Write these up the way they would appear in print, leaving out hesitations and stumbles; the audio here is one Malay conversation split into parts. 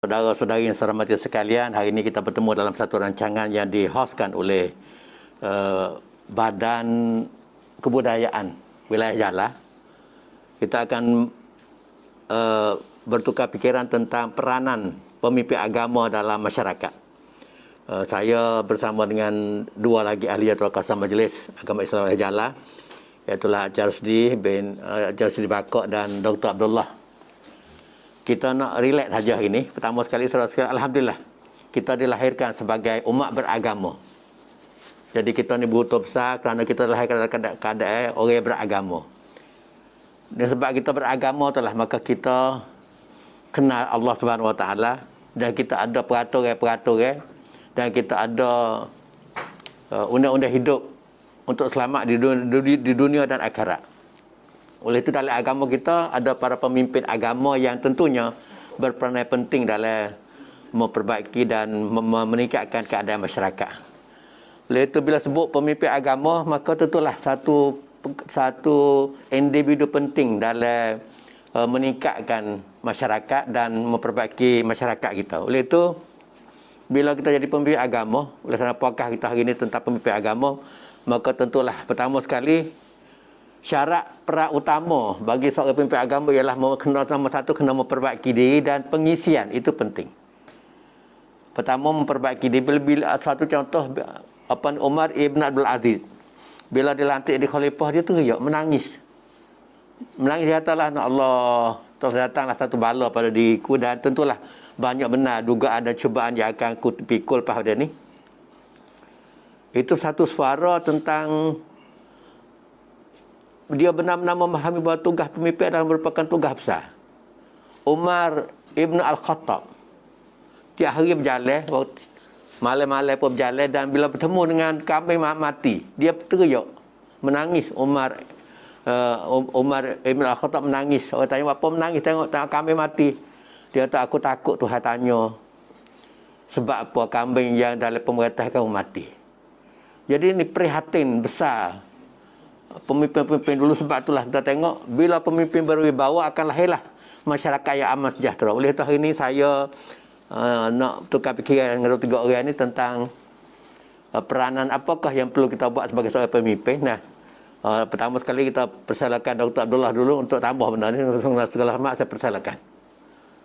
Saudara-saudari yang saya hormati sekalian, hari ini kita bertemu dalam satu rancangan yang dihostkan oleh Badan Kebudayaan Wilayah Jala. Kita akan bertukar fikiran tentang peranan pemimpin agama dalam masyarakat. Saya bersama dengan dua lagi ahli Jadual Kawasan Majlis Agama Islam Wilayah Jala, iaitu Jarusdi bin Jarusdi Bakok dan Dr. Abdullah. Kita nak relax saja hari ini. Pertama sekali, saudara-saudara, alhamdulillah kita dilahirkan sebagai umat beragama. Jadi kita ni beruntung besar kerana kita dilahirkan dalam keadaan orang yang beragama. Dan sebab kita beragama itulah maka kita kenal Allah Subhanahu Wa Taala, dan kita ada peraturan-peraturan, dan kita ada undang-undang hidup untuk selamat di dunia dan akhirat. Oleh itu dalam agama kita ada para pemimpin agama yang tentunya berperanan penting dalam memperbaiki dan meningkatkan keadaan masyarakat. Oleh itu bila sebut pemimpin agama, maka tentulah satu individu penting dalam meningkatkan masyarakat dan memperbaiki masyarakat kita. Oleh itu bila kita jadi pemimpin agama, oleh kerana podcast kita hari ini tentang pemimpin agama, maka tentulah pertama sekali syarat utama bagi seorang pemimpin agama ialah nombor satu, kena memperbaiki diri, dan pengisian itu penting. Pertama, memperbaiki diri. Bila satu contoh, Umar ibn Abdul Aziz, bila dilantik di khalifah, dia teriak, menangis. Menangis, dia katalah, Allah, terus datanglah satu bala pada diriku, dan tentulah banyak benar dugaan dan cubaan yang akan pikul pada dia ni. Itu satu suara tentang dia benar-benar memahami bahawa tugas pemimpin adalah merupakan tugas besar. Umar ibn Al-Khattab tiap hari berjalan, malam-malam pun berjalan, dan bila bertemu dengan kambing mati, dia teriak, menangis. Umar ibn Al-Khattab menangis. Orang tanya, apa menangis? Tengok kambing mati. Dia kata, aku takut Tuhan tanya sebab apa kambing yang dalam pemerintah kamu mati. Jadi ini prihatin besar pemimpin-pemimpin dulu. Sebab itulah kita tengok bila pemimpin berwibawa akan lahirlah masyarakat yang aman sejahtera. Oleh itu hari ini saya nak tukar fikiran dengan tiga orang ini tentang peranan apakah yang perlu kita buat sebagai seorang pemimpin. Nah, pertama sekali kita persilakan Dr. Abdullah dulu untuk tambah benda ini. Segala hormat saya persilakan.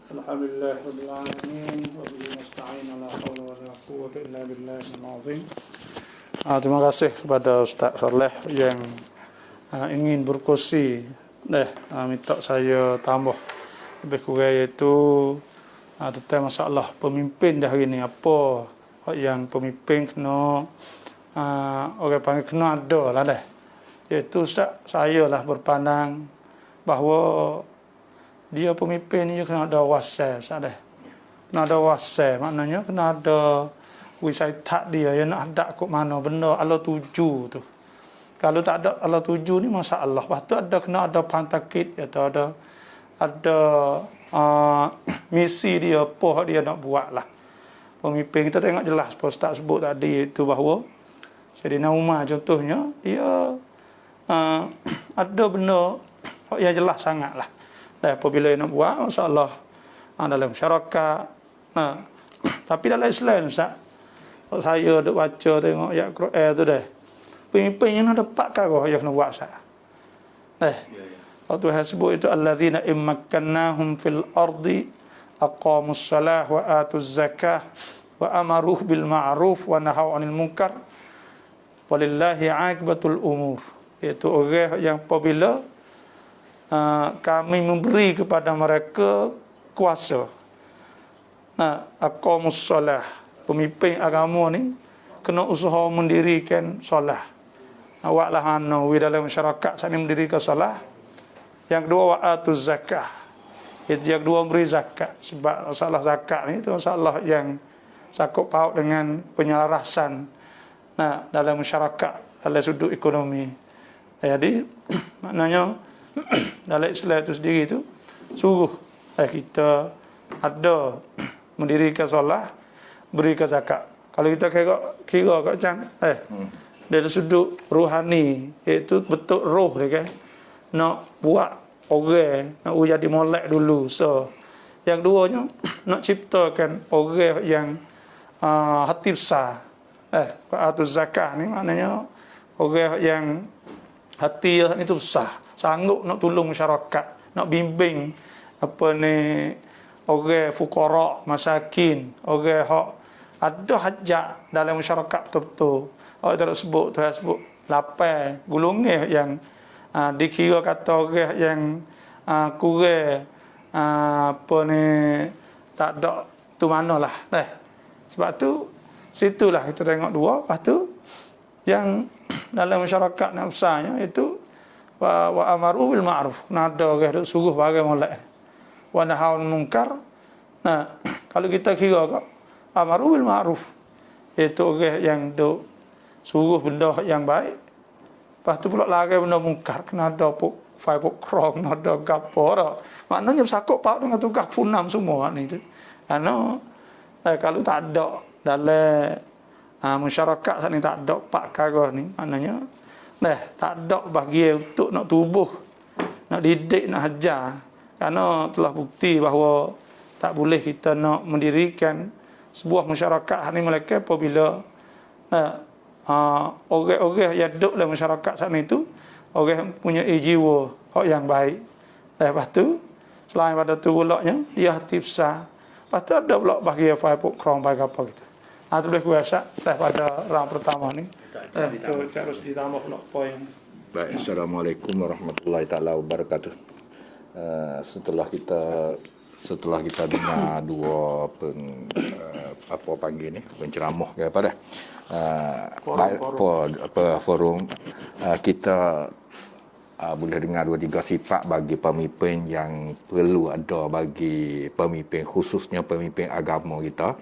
Alhamdulillahirabbil alamin wa bihi nasta'in ala haula wa la quwwata illa billahil azim. Terima kasih kepada Ustaz Soleh yang ingin berkongsi minta saya tambah lebih kurang, iaitu tentang masalah pemimpin dah hari ni. Apa yang pemimpin kena orang panggil kena ada lah dah. Iaitu Ustaz, saya lah berpandang bahawa dia pemimpin ni kena ada wasai, Ustaz dah. Kena ada wasai, maknanya kena ada wisata dia yang nak hadap ke mana benda Allah tuju tu. Kalau tak ada Allah tuju ni masalah. Lepas tu kena ada pantakit, atau ada misi dia, apa dia nak buat lah. Pemimpin kita tengok jelas Ustaz sebut tadi, itu bahawa Sayyidina Umar contohnya, dia ada benda yang jelas sangat lah. Dan apabila dia nak buat masalah dalam masyarakat. Tapi dalam Islam, Ustaz, saya duk baca tengok ayat Quran tu dah, pemimpin yang ada 4 perkara yang kena buat sah. Tuhan sebut itu, alladzina immakkannahum fil ardi aqamus salah wa atuz zakah wa amaruh bil ma'ruf wa nahaw 'anil munkar walillahi 'aqibatul umur. Iaitu orang yang apabila kami memberi kepada mereka kuasa. Aqamus salah, pemimpin agama ni kena usaha mendirikan solat. Awaklah wi dalam masyarakat sana mendirikan solat. Yang kedua, wa'atuz zakah. Itu yang kedua, beri zakat. Sebab masalah zakat ni itu masalah yang sakut paut dengan penyelarasan dalam masyarakat, dalam sudut ekonomi. Jadi maknanya dalam Islam itu sendiri itu suruh kita ada mendirikan solat, berikan zakat. Kalau kita kira kat macam dari sudut rohani, iaitu betul roh dia kan nak buat orang nak jadi molek dulu. So Yang duanya nak ciptakan orang yang hati besar. Atau zakah ni maknanya orang yang hati itu besar, sanggup nak tolong masyarakat, nak bimbing orang fuqara, masakin, orang hak ada hajat dalam masyarakat betul-betul. Orang sebut lapan golongan yang dikira kata orang yang kurang tak ada tu manalah. Sebab tu situlah kita tengok dua. Lepas tu yang dalam masyarakat yang besarnya itu wa amaru bil ma'ruf, nada orang duk suruh barang molek, wa nahaun munkar. Nah, kalau kita kira kak amaru bil ma'ruf itu orang yang duk suruh benda yang baik, lepas tu pula larang benda mungkar, kena ada fai krong, kena ada gapo dah. Maknanya bersakut pak dengan tugas punam semua ni tu. Karena kalau tak ada dalam masyarakat saat ni tak ada pak perkara ni, maknanya tak ada bahagian untuk nak tubuh, nak didik, nak ajar. Kerana telah bukti bahawa tak boleh kita nak mendirikan sebuah masyarakat saat ni Melaka apabila orang-orang yang duduk dalam masyarakat saat ni tu orang punya jiwa yang baik. Lepas tu selain pada tu pulaknya dia hati besar. Lepas tu ada pula bahagian faipuk krong bagi apa gitu. Itu boleh kuasa pada round pertama ni. Itu harus ditambah pula poin. Baik, Assalamualaikum warahmatullahi taala wabarakatuh. Setelah kita dengar dua penceramah ke apa dah. Forum kita boleh dengar dua tiga sifat bagi pemimpin yang perlu ada bagi pemimpin, khususnya pemimpin agama kita.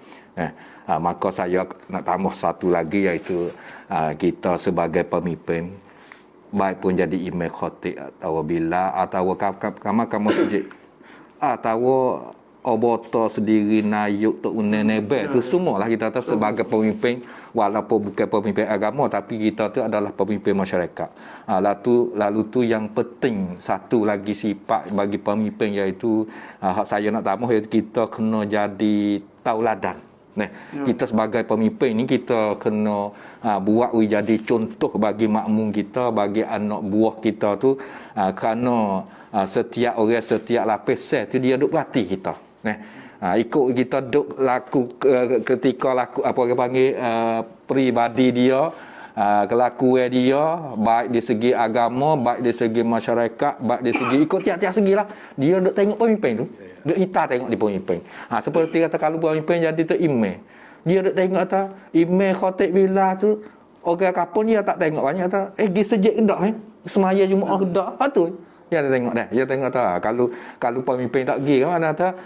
Maka saya nak tambah satu lagi, iaitu kita sebagai pemimpin, baik pun jadi imam khatib atau bila atau kamar masjid atau oboto sendiri nayuk tu unenebe tu semualah kita tahu sebagai pemimpin, walaupun bukan pemimpin agama tapi kita tu adalah pemimpin masyarakat. Lalu tu yang penting satu lagi sifat bagi pemimpin, iaitu hak saya nak tambah, iaitu kita kena jadi tauladan. Kita sebagai pemimpin ni kita kena buat jadi contoh bagi makmum kita, bagi anak buah kita tu, kerana setiap orang, setiap lapis tu dia duk berhati kita. Ikut kita duk laku ketika laku apa orang panggil peribadi dia, kelakuan dia, baik di segi agama, baik di segi masyarakat, baik di segi ikut tiap-tiap segilah dia duk tengok pemimpin tu, duk kita tengok di pemimpin. Seperti kata kalau pemimpin jadi tu imam, dia duk tengok kata imam khatib bila tu orang kapun dia tak tengok banyak kata gi sejak dak semaya Jumaat dak tu. Dia tengok dah. Dia tengok tak. Kalau pemimpin tak pergi kan mana tak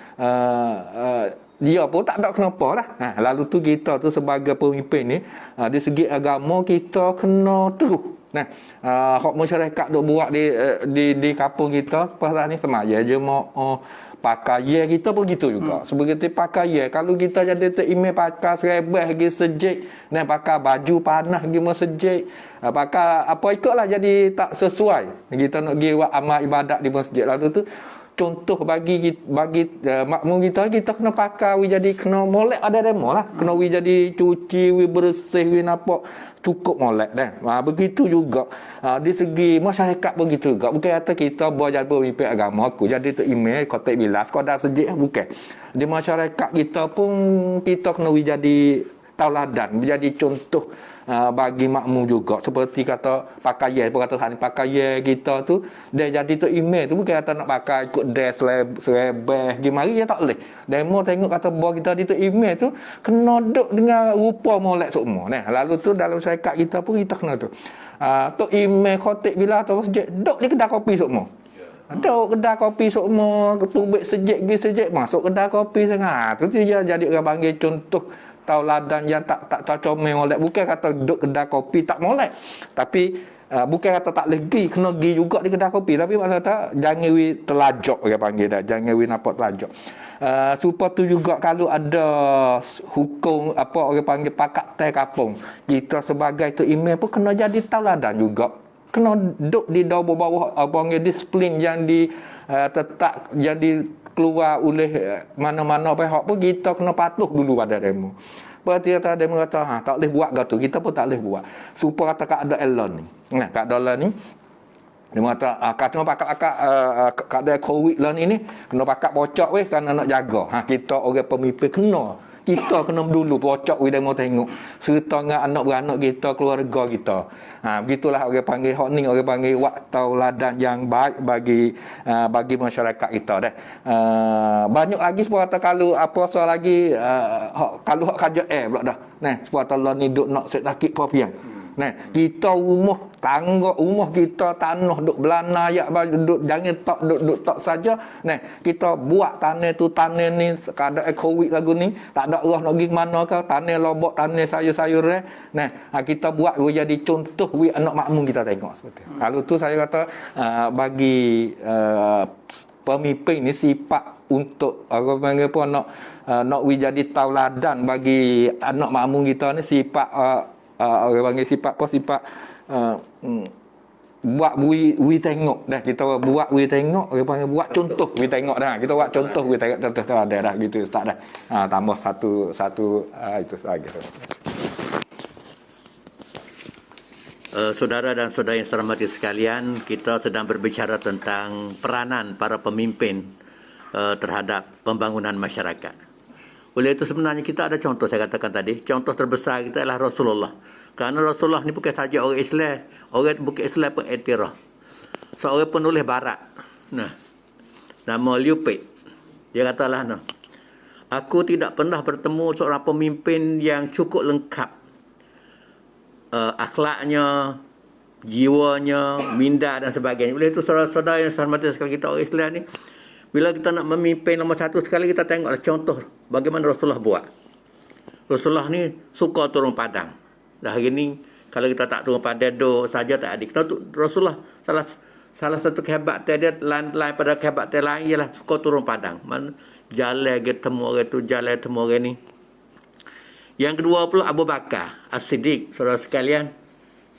dia pun tak ada kenapa lah. Lalu tu kita tu sebagai pemimpin ni di segi agama kita kena terus. Hak masyarakat duk buat di kampung kita pasal ni semaya je mau pakaian kita pun gitu juga. Seperti pakaian, kalau kita jadi terimeh pakai serebeh pergi sejik, dan pakai baju panas pergi masjid, pakai apa ikutlah jadi tak sesuai. Kita nak pergi buat amal ibadat di masjid. Lalu tu contoh bagi makmum kita kena pakai jadi kena molek ada demo lah, kena jadi cuci, bersih, nampak cukup molek dah. Begitu juga di segi masyarakat begitu juga. Bukan kata kita buat jadi pemimpin agama aku jadi tu email khatib bila sekadar sejik, bukan. Di masyarakat kita pun kita kena jadi tauladan, menjadi contoh bagi makmum juga. Seperti kata pakaian, perkataan pakaian kita tu dia jadi tu email tu bukan kata nak pakai ikut dress serebeh gimana ya tak boleh. Demo tengok kata bawa kita di tu email tu kena duk dengan rupa molek semua. Lalu tu dalam syarikat kita pun kita kena tu. Tu email khatib bila atau masjid duk di kedai kopi semua. Duk kedai kopi semua, ketubik sejik pergi sejik masuk kedai kopi sangat. Tu dia jadi orang panggil contoh tauladan yang tak comel molek. Bukan kata duduk kedai kopi tak molek, tapi bukan kata tak legi, kena gi juga di kedai kopi, tapi mana tak jangan wi terlajak orang panggil dah, jangan wi nampak terlajak. Supaya tu juga kalau ada hukum apa orang panggil pakat tai kampung, kita sebagai tu imam pun kena jadi tauladan juga, kena duduk di bawah apa panggil disiplin yang di tetap jadi keluar oleh mana-mana pihak pun kita kena patuh dulu pada demo. Berarti kata demo kata tak boleh buat gitu, kita pun tak boleh buat. Supaya kata ada elon ni. Nah, kat dolar ni dia kata kena pakat kada COVID lah ni kena pakat pocok weh kerana nak jaga. Kita orang pemimpin kita kena dulu pocok weh demo tengok serta dengan anak beranak kita, keluarga kita. Begitulah orang panggil hak ni, orang panggil tauladan yang baik bagi masyarakat kita dah. Banyak lagi sebab kalau apa soal lagi kalau hak kerja pula dah. Nah, sebab Allah ni duk nak sakit papian. Nah, kita rumah tangga, rumah kita tanah duk belana ya duk jangan duk tak saja. Nah, kita buat tanah tu tanah ni kada COVID lagu ni, tak ada Allah nak pergi mana ke, tanah lobok, tanah sayur-sayur Nah, kita buat jadi contoh we anak makmum kita tengok seperti. Kalau tu saya kata bagi pemimpin ni sifat untuk orang panggil pun nak we jadi tauladan bagi anak makmum kita ni sifat orang panggil sifat apa sifat buat we tengok dah, kita buat we tengok, orang panggil buat contoh we tengok dah, kita buat contoh we tengok contoh ada dah gitu ustaz dah. Tambah satu itu saja. Saudara dan saudara yang saya hormati sekalian, kita sedang berbicara tentang peranan para pemimpin terhadap pembangunan masyarakat. Oleh itu sebenarnya kita ada contoh, saya katakan tadi, contoh terbesar kita adalah Rasulullah. Kerana Rasulullah ni bukan saja orang Islam, orang bukan Islam pun etirah. Seorang penulis barat. Nah, nama Liu Pei. Dia katalah, aku tidak pernah bertemu seorang pemimpin yang cukup lengkap. Akhlaknya, jiwanya, minda dan sebagainya. Oleh itu saudara-saudara yang saya hormati sekali, kita orang Islam ni, bila kita nak memimpin nombor satu sekali, kita tengoklah contoh bagaimana Rasulullah buat. Rasulullah ni suka turun padang. Dah hari ni kalau kita tak turun padang saja tak ada. Kita Rasulullah salah satu kehebatan dia lain pada kehebatan lain ialah suka turun padang. Jalan ketemu orang tu, jalan ketemu orang ni. Yang kedua pula Abu Bakar As-Siddiq, saudara sekalian,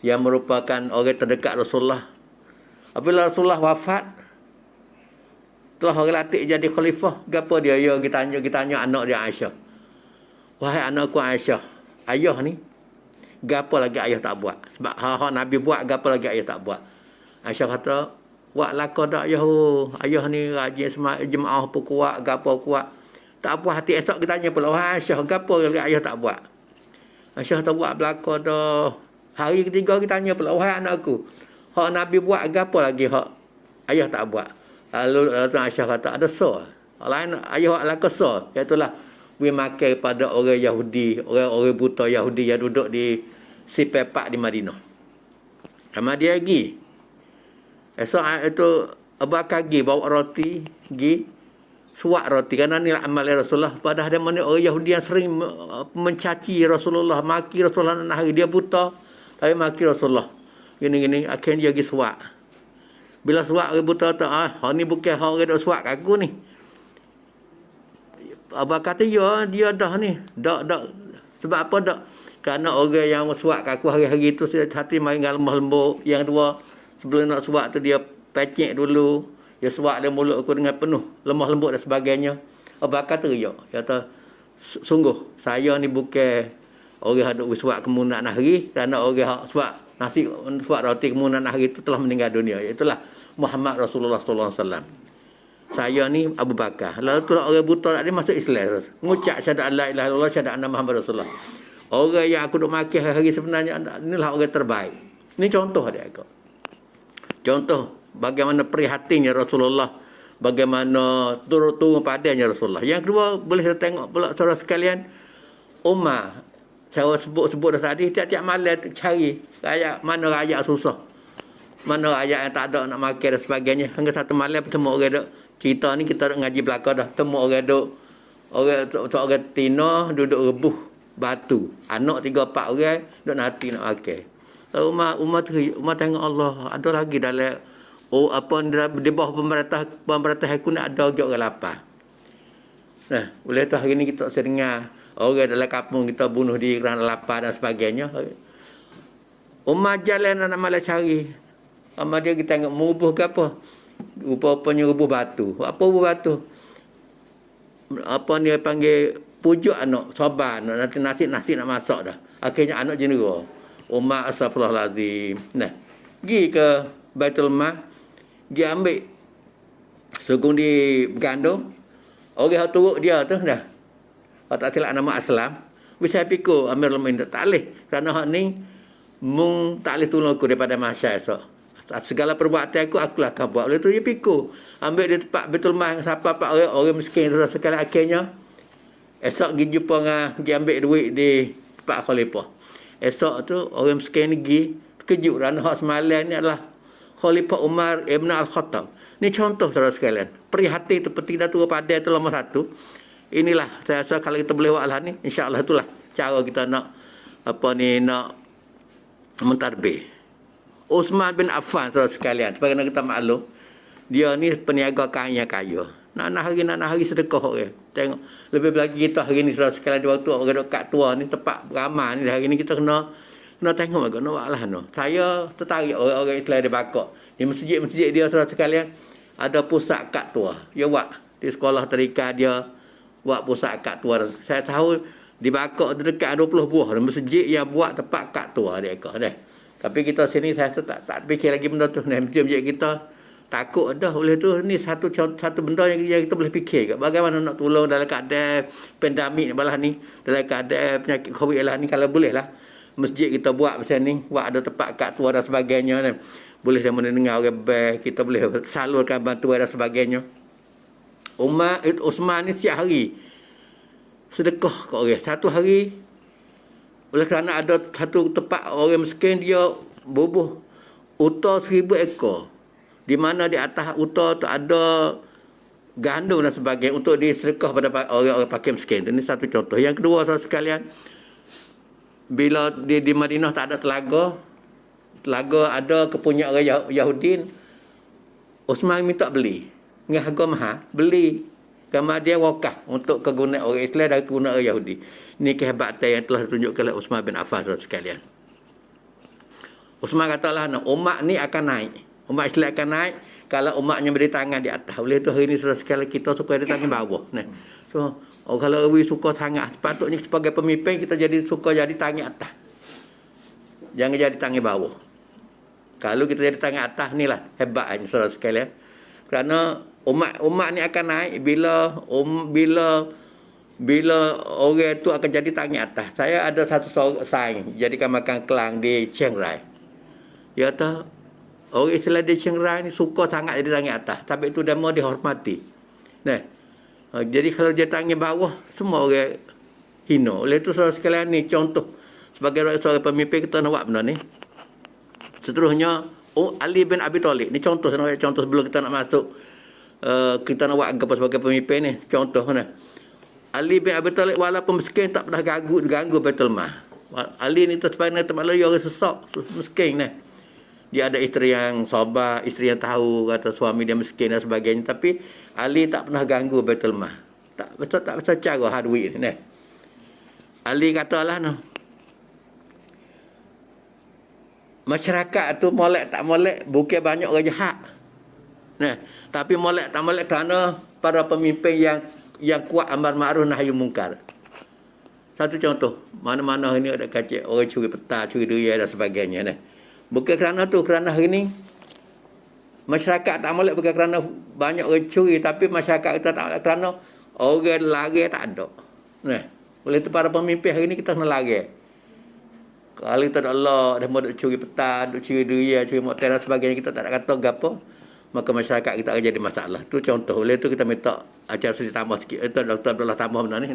yang merupakan orang terdekat Rasulullah. Apabila Rasulullah wafat, telah orang latih jadi khalifah, gapo dia kita tanya anak dia Aisyah. Wahai anakku Aisyah, ayah ni gapo lagi ayah tak buat? Sebab hak Nabi buat, gapo lagi ayah tak buat? Aisyah kata, buat lakon dak ayah. Ayah ni rajin jemaah pun kuat, gapo kuat. Tak apa, hati esok kita tanya pula, wahai Aisyah, gapo lagi ayah tak buat? Aisyah tak buat belakon dah. Hari ketiga kita tanya pula, wahai anakku, hak Nabi buat, gapo lagi hak ayah tak buat? Lalu Aisyah kata ada so. Lain ayah ala kesal, iaitulah we makan pada orang Yahudi, orang buta Yahudi yang duduk di si pepak di Madinah. Sama dia pergi. Esok itu Abu Bakar pergi bawa roti, pergi suap roti kerana ni amal Rasulullah. Padahal dia mana orang Yahudi yang sering mencaci Rasulullah, maki Rasulullah hari dia buta, tapi maki Rasulullah. Gini-gini akhirnya dia pergi suap. Bila suap orang buta tu, ni bukan orang duk suap kat aku ni. Abang kata, ya, dia dah ni. Dak. Sebab apa dak? Kerana orang yang suap kat aku hari-hari tu, hati main dengan lemah lembut. Yang dua, sebelum nak suap tu, dia pecek dulu. Dia suap dia mulut aku dengan penuh lemah lembut dan sebagainya. Abang kata, ya. Dia kata, sungguh, saya ni bukan orang yang duk suap kemunan hari. Kerana orang yang suap nasi suap roti kemudian hari itu telah meninggal dunia. Itulah Muhammad Rasulullah sallallahu alaihi wasallam. Saya ni Abu Bakar. Lalu tu orang buta tak ada masuk Islam. Mengucap syahadat la ilaha illallah, syahadat anna Muhammad Rasulullah. Orang yang aku duk maki hari sebenarnya inilah orang terbaik. Ini contoh dia aku. Contoh bagaimana prihatinnya Rasulullah, bagaimana turun padanya Rasulullah. Yang kedua boleh kita tengok pula saudara sekalian, Umar. Saya sebut dah tadi, tiap-tiap malam cari rakyat, mana rakyat susah, mana rakyat yang tak ada nak makan dan sebagainya. Hingga satu malam bertemu orang duk cerita ni, kita duk ngaji belakang dah, temu orang duk orang Tino duduk rebuh batu, anak 3-4 orang duk nanti nak makan. Lalu Umar tengok Allah, ada lagi dalam di bawah pemerintah aku ni ada orang lapar. Nah, oleh tu hari ni kita dengar orang dalam kampung kita bunuh diri kerana lapar dan sebagainya. Umar jalan nak malah cari. Umar dia kita tengok merubuh ke apa? Rupanya rubuh batu. Apa rubuh batu? apa ni panggil pujuk anak sabar nanti nasi nak masak dah. Akhirnya anak jenera. Umar astagfirullahalazim. Nah, pergi ke Baitul Mal, pergi ambil sugong di gandum. Orang turut dia tu dah. Kalau tak silap nama Aslam. Bisa pikir Amirul Mukminin tak boleh. Kerana hak ni mung tak boleh tolong aku daripada masyarakat esok. Segala perbuatan aku akan buat. Oleh tu dia pikir. Ambil di tempat Baitul Mal siapa orang miskin sekali akhirnya esok pergi jumpa dengan pergi ambil duit di tempat khalifah. Esok tu orang miskin ni pergi terkejut kerana hak semalam ni adalah Khalifah Umar Ibn Al-Khattab. Ni contoh saudara sekalian. Prihatin seperti Datuk Padai tu nombor satu. Inilah saya rasa kalau kita boleh buat hal ni, insya-Allah itulah cara kita nak mentadbir. Uthman bin Affan saudara sekalian, sebagaimana kita maklum, dia ni peniaga kaya. Nak hari sedekah orang. Tengok lebih lagi kita hari ni saudara sekalian, di waktu orang dekat tua ni tempat ramai ni, hari ni kita kena tengok agak nak buatlah no. Saya tertarik orang Islam di Bakok. Di masjid dia saudara sekalian ada pusat kad tua. Dia buat di sekolah tadika dia buat pusat kad tua. Saya tahu di Bakok tu dekat 20 buah masjid yang buat tempat kad tua dia kah dah. Tapi kita sini saya tak fikir lagi benda tu. Masjid kita takut dah. Oleh tu ni satu benda yang kita boleh fikir. Bagaimana nak tolong dalam keadaan pandemik balah ni, dalam keadaan penyakit COVID lah ni, kalau boleh lah masjid kita buat macam ni, buat ada tempat kad tua dan sebagainya ni. Boleh dia mendengar orang baik, kita boleh salurkan bantuan dan sebagainya. Uthman ni setiap hari sedekah kat orang. Satu hari, oleh kerana ada satu tempat orang miskin, dia bubuh unta 1000 ekor. Di mana di atas unta tu ada gandum dan sebagainya untuk disedekah pada orang-orang fakir miskin. Ini satu contoh. Yang kedua, saudara sekalian, bila di Madinah tak ada telaga ada kepunyaan orang Yahudi, Uthman minta beli dengan harga mahal, beli gambar dia wakaf untuk kegunaan orang Islam dan kegunaan orang Yahudi. Ini kehebatan yang telah ditunjukkan oleh Uthman bin Affan sekalian. Uthman katalah, umat ni akan naik, umat Islam akan naik kalau umatnya beri tangan di atas. Oleh itu hari ini saudara sekalian, kita suka di tangan bawah. Nah, so kalau we suka sangat, sepatutnya sebagai pemimpin kita suka jadi tangan atas. Jangan jadi tangan bawah. Kalau kita jadi tangan atas, inilah hebatnya saudara sekalian. Kerana umat ni akan naik bila orang tu akan jadi tangan atas. Saya ada satu saing jadikan makan kelang di Chiang Rai. Dia kata orang Islam di Chiang Rai ni suka sangat jadi tangan atas, tapi itu dia mau dihormati. Nah, jadi kalau dia tangan bawah, semua orang hina. Oleh itu saudara sekalian, ni contoh sebagai seorang pemimpin kita nak buat benda ni. Seterusnya Ali bin Abi Thalib. Ni contoh sebelum kita nak masuk kita nak buat apa sebagai pemimpin ni. Contoh mana? Ali bin Abi Thalib walaupun miskin tak pernah ganggu Baitul Mal. Ali ni sebenarnya tempat lain orang sesak, miskin ni. Dia ada isteri yang sabar, isteri yang tahu kata suami dia miskin dan sebagainya, tapi Ali tak pernah ganggu Baitul Mal. Tak pasal cara hard duit ni. Ali katalah masyarakat tu molek tak molek bukan banyak orang jahat. Nah, tapi molek tak molek kerana para pemimpin yang kuat amar ma'ruf nahi munkar. Satu contoh, mana-mana ini ada kacik orang curi peta, curi duit dan sebagainya. Nah, bukan kerana tu, kerana hari ni masyarakat tak molek bukan kerana banyak orang curi, tapi masyarakat kita tak molek kerana orang lari tak ada. Nah, oleh itu para pemimpin hari ni kita kena lari. Kalau kita ada Allah, dah mau curi peta, curi duit, curi motor dan sebagainya, kita tak nak kata apa, maka masyarakat kita akan jadi masalah. Itu contoh. Oleh itu kita minta acara sesi tambah sikit. Itu Dr. Abdullah tambah benda ni.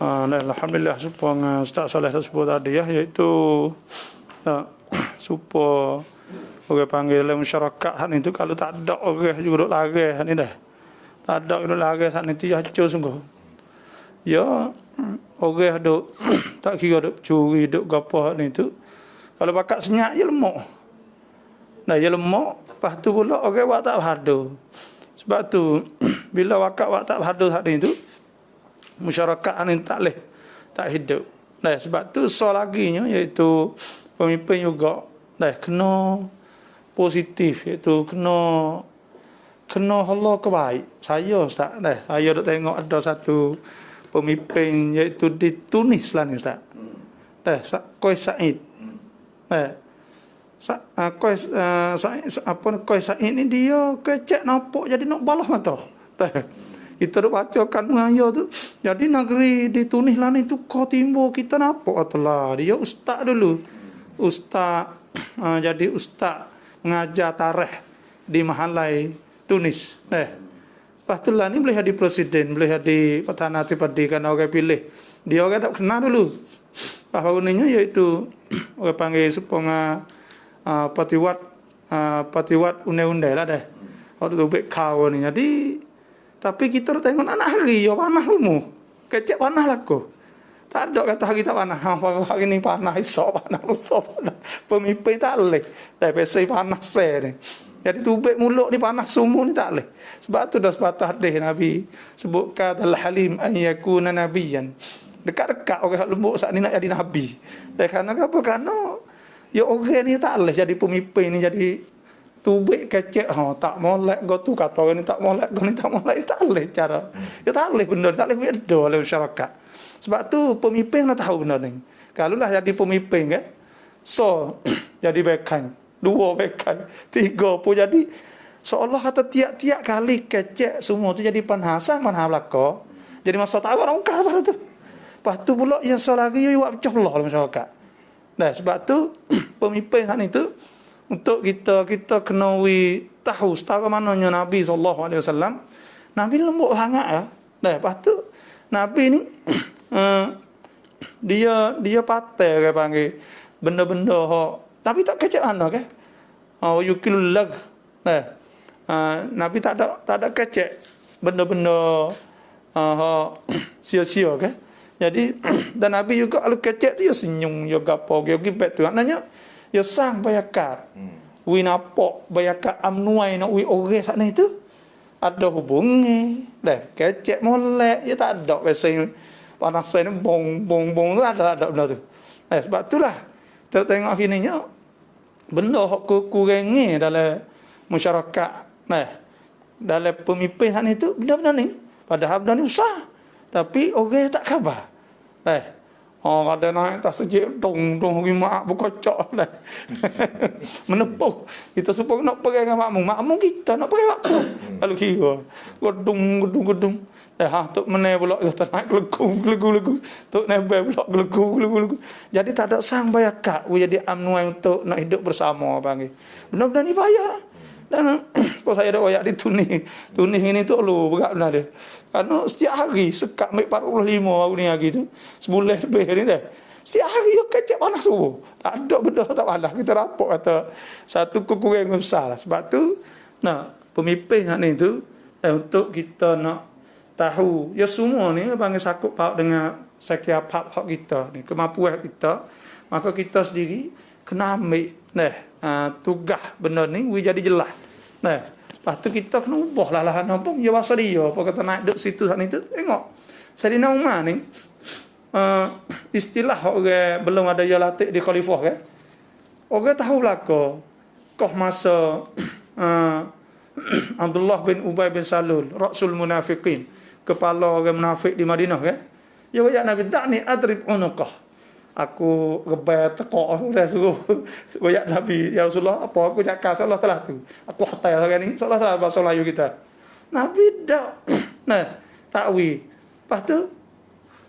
Alhamdulillah, supaya Ustaz Saleh tersebut tadi ya, iaitu supaya orang panggil dalam masyarakat hal itu kalau tak ada orang juga duduk lari hal ini dah. Tak ada duduk lari hal ini hancur sungguh. Ya, orang duk tak kira duk curi duk gapo hal itu. Kalau bakat senyap je lemok. Nah, dia lemok, lepas tu pula orang buat tak berhadu. Sebab tu bila wakak buat tak berhadu hal itu, masyarakat ni tak hidup. Nah, sebab tu soal laginya iaitu pemimpin juga kena positif, iaitu kena kena Allah kebaik. Saya Ustaz, saya dah tengok ada satu pemimpin iaitu di Tunis lah ni Ustaz. Qais Said. Qais Said ni dia kecek nampak jadi nak balas mata. Kita dah bacakan mengayo tu. Jadi negeri di Tunis lah ni tu kau timbul kita nampak atulah. Dia ustaz dulu. Ustaz jadi ustaz mengajar tarikh di Mahalai Tunis. Lepas tu lah ni boleh jadi presiden, boleh jadi Perdana Menteri kan orang pilih. Dia orang tak kenal dulu. Bahawa ininya iaitu orang panggil supaya patiwat undai-undai lah dah. Waktu tu baik kau ni. Jadi tapi kita tengok anak hari ya panah umur. Kecek panah lah ko. Tak ada kata hari tak panah. Hari ni panah, esok panah, lusa panah. Pemimpin tak boleh. Dah biasa panah saya ni. Jadi tubik mulut ni panas semua ni tak boleh. Sebab tu dah sepatah hadis Nabi sebutkan al-halim an yakuna nabiyyan. Dekat-dekat orang lembut saat ni nak jadi nabi. Dan kerana apa? Kerana ya orang ni tak boleh jadi pemimpin ni jadi tubik kecek tak molek go tu kata orang ni tak molek, go ni tak molek, tak boleh cara. Ya tak boleh benda tak boleh beda oleh masyarakat. Sebab tu pemimpin nak tahu benda ni. Kalau lah jadi pemimpin so jadi bekan, 2 bekan, 3 pun jadi seolah kata tiap-tiap kali kecek semua tu jadi panhasan manha belaka. Jadi masa tak orang ungkar pada tu. Lepas tu pula yang selagi ya buat pecah belah oleh masyarakat. Nah, sebab tu pemimpin hak ni tu untuk kita kena tahu setara mananya Nabi SAW. Nabi lembut sangat ya. Nah, lepas tu Nabi ni dia patai orang panggil benda-benda tapi tak kecek mana ke? Yukilul lag. Nabi tak ada kecek benda-benda sia-sia ke? Jadi dan Nabi juga kalau kecek tu ya senyum ya gapo ya gibet tu. Maknanya ya sang bayakat. Wi napok bayakat amnuai nak wi orang sana itu ada hubungi. Dah kecek molek ya tak ada biasa panas saya ni bong tu ada benda tu. Sebab itulah kita tengok akhirnya benda hak kurangi dalam masyarakat. Dalam pemimpin sana itu benda-benda ni padahal benda ni besar. Tapi orang tak khabar. Ada naik tak sejik dong maaf berkocok lah. Menepuh. Kita supaya nak pergi dengan makmum kita nak pergi makmum. Lalu kira gedung. Tok menai pula kita naik gelegu. Tok nebel pula gelegu. Jadi tak ada sang bayakat. Jadi amnuai untuk nak hidup bersama panggil. Benar-benar ni bayar. Dan kalau saya ada oyak di Tunis ini tu lu berat benar dia. Karena setiap hari sekat 45 hari ni lagi tu. Sebulan lebih ni dah. Setiap hari yo kecek panas subuh. Tak ada benda tak panas. Kita rapok kata satu kekurangan besar lah. Sebab tu pemimpin ni tu untuk kita nak tahu ya semua ni panggil sakup paut dengan sekian hak kita ni, kemampuan kita. Maka kita sendiri kena ambil tugas benda ni jadi jelas. Lepas tu kita kena ubah lah pun ya bahasa dia apa kata nak duduk situ sana itu tengok Sayyidina Umar ni istilah orang belum ada ya latih di khalifah kan. Orang tahu lah kau masa Abdullah bin Ubay bin Salul Rasul Munafiqin, kepala orang munafik di Madinah kan. Ya wajah Nabi da'ni adrib unuqah. Aku rebel tekok dah suruh royak Nabi ya Rasulullah apa aku cakap salah telah tu aku hatai hari ni salah bahasa Melayu kita. Nabi dak takwi. Lepas tu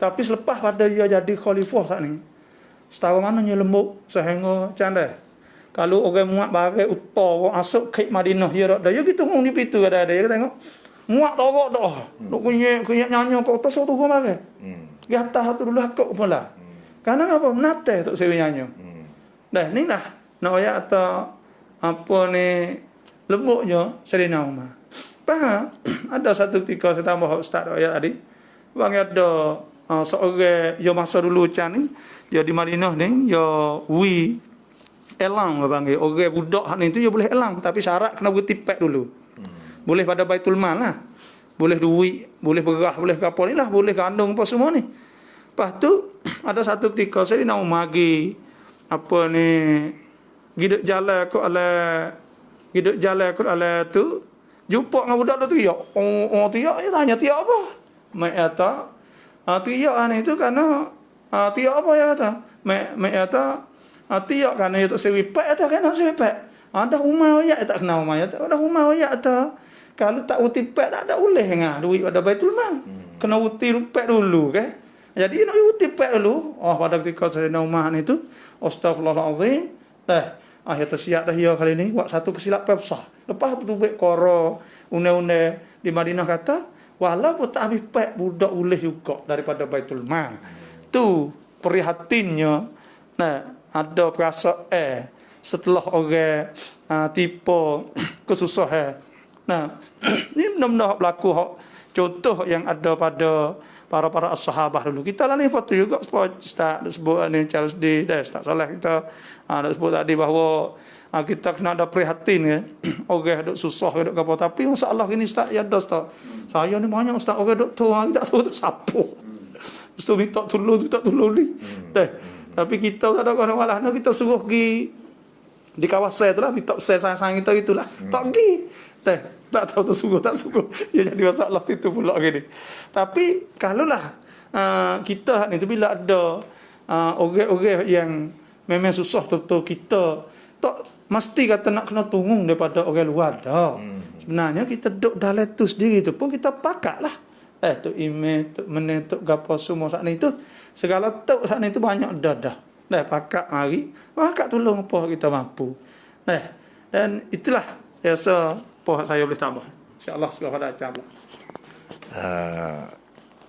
tapi selepas pada dia jadi khalifah saat ni setara mananya lembut sehingga candai kalau orang muat bagai utara asuk ke Madinah dia dak dia gitu ngong di pintu ada dia tengok muat torok dah nak kunyek nyanyi kau atas tu gua bagai di atas tu dulu aku pula. Karena apa? Menate untuk sewa nyanyi. Dah, ni lah. Nak ayat atau apa ni lembutnya Sayyidina Umar. Faham? Ada satu ketika saya tambah Ustaz ayat tadi. Bang ada seorang yang masa dulu macam ni. Dia di Madinah ni. Dia elang panggil. Orang budak ni tu dia boleh elang. Tapi syarat kena bertipak dulu. Boleh pada Baitul Mal lah. Boleh duit. Boleh berah. Boleh kapal ni lah. Boleh kandung apa semua ni. Lepas tu ada satu ketika saya nak magi apa ni hidup jalan aku ala tu Jumpa dengan budak tu teriak. Oh teriak, dia tanya teriak apa? Mak kata, teriak ni tu kerana teriak apa ya kata? Mak kata, teriak kerana dia tak seripet kata, kena seripet. Ada rumah ayat tak kenal rumah ayat. Ada rumah ayat kata, kalau tak uti pet tak ada boleh ngah duit pada Baitul Mal. Kena uti pet dulu kan. Jadi nak uti pet dulu. Pada ketika saya nak rumah ni tu, astagfirullahalazim. Akhir tersiap dah ya kali ni buat satu kesilapan besar. Lepas tu baik koro une-une di Madinah kata, walaupun tak habis pet budak boleh juga daripada Baitul Mal. Tu prihatinnya. Ada perasa setelah orang tipu kesusahan. Ni benda-benda berlaku contoh yang ada pada para sahabat dulu. Kita lah ni foto juga Ustaz sebut ni Charles D. Ustaz Saleh kita nak sebut tadi bahawa kita kena ada prihatin ya. Orang duk susah duk apa tapi masalah ini Ustaz ya ada Ustaz. Saya ni banyak Ustaz orang duk tahu kita tahu tu siapa. Ustaz minta tolong ni. Tapi kita tak ada orang malah kita suruh pergi di kawasan tu lah minta sayang kita gitulah. Tak pergi. Tak tahu tu sungguh tak sungguh. Ya jadi masalah situ pula gini. Tapi kalaulah kita ni tu bila ada orang-orang yang memang susah betul kita tak mesti kata nak kena tunggu daripada orang luar dah. Sebenarnya kita duduk dalam tu sendiri tu pun kita pakaklah. Tu email, tu menit, tu gapo semua saat ni tu segala tok saat ni tu banyak dah. Pakak mari, pakak tolong apa kita mampu. Dan itulah rasa apa saya boleh tambah. InsyaAllah segala pada acara.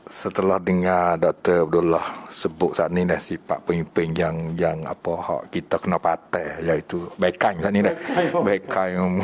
Setelah dengar Dr. Abdullah sebut saat ni dah sifat pemimpin yang apa hak kita kena patai iaitu bekan saat ni dah. Bekan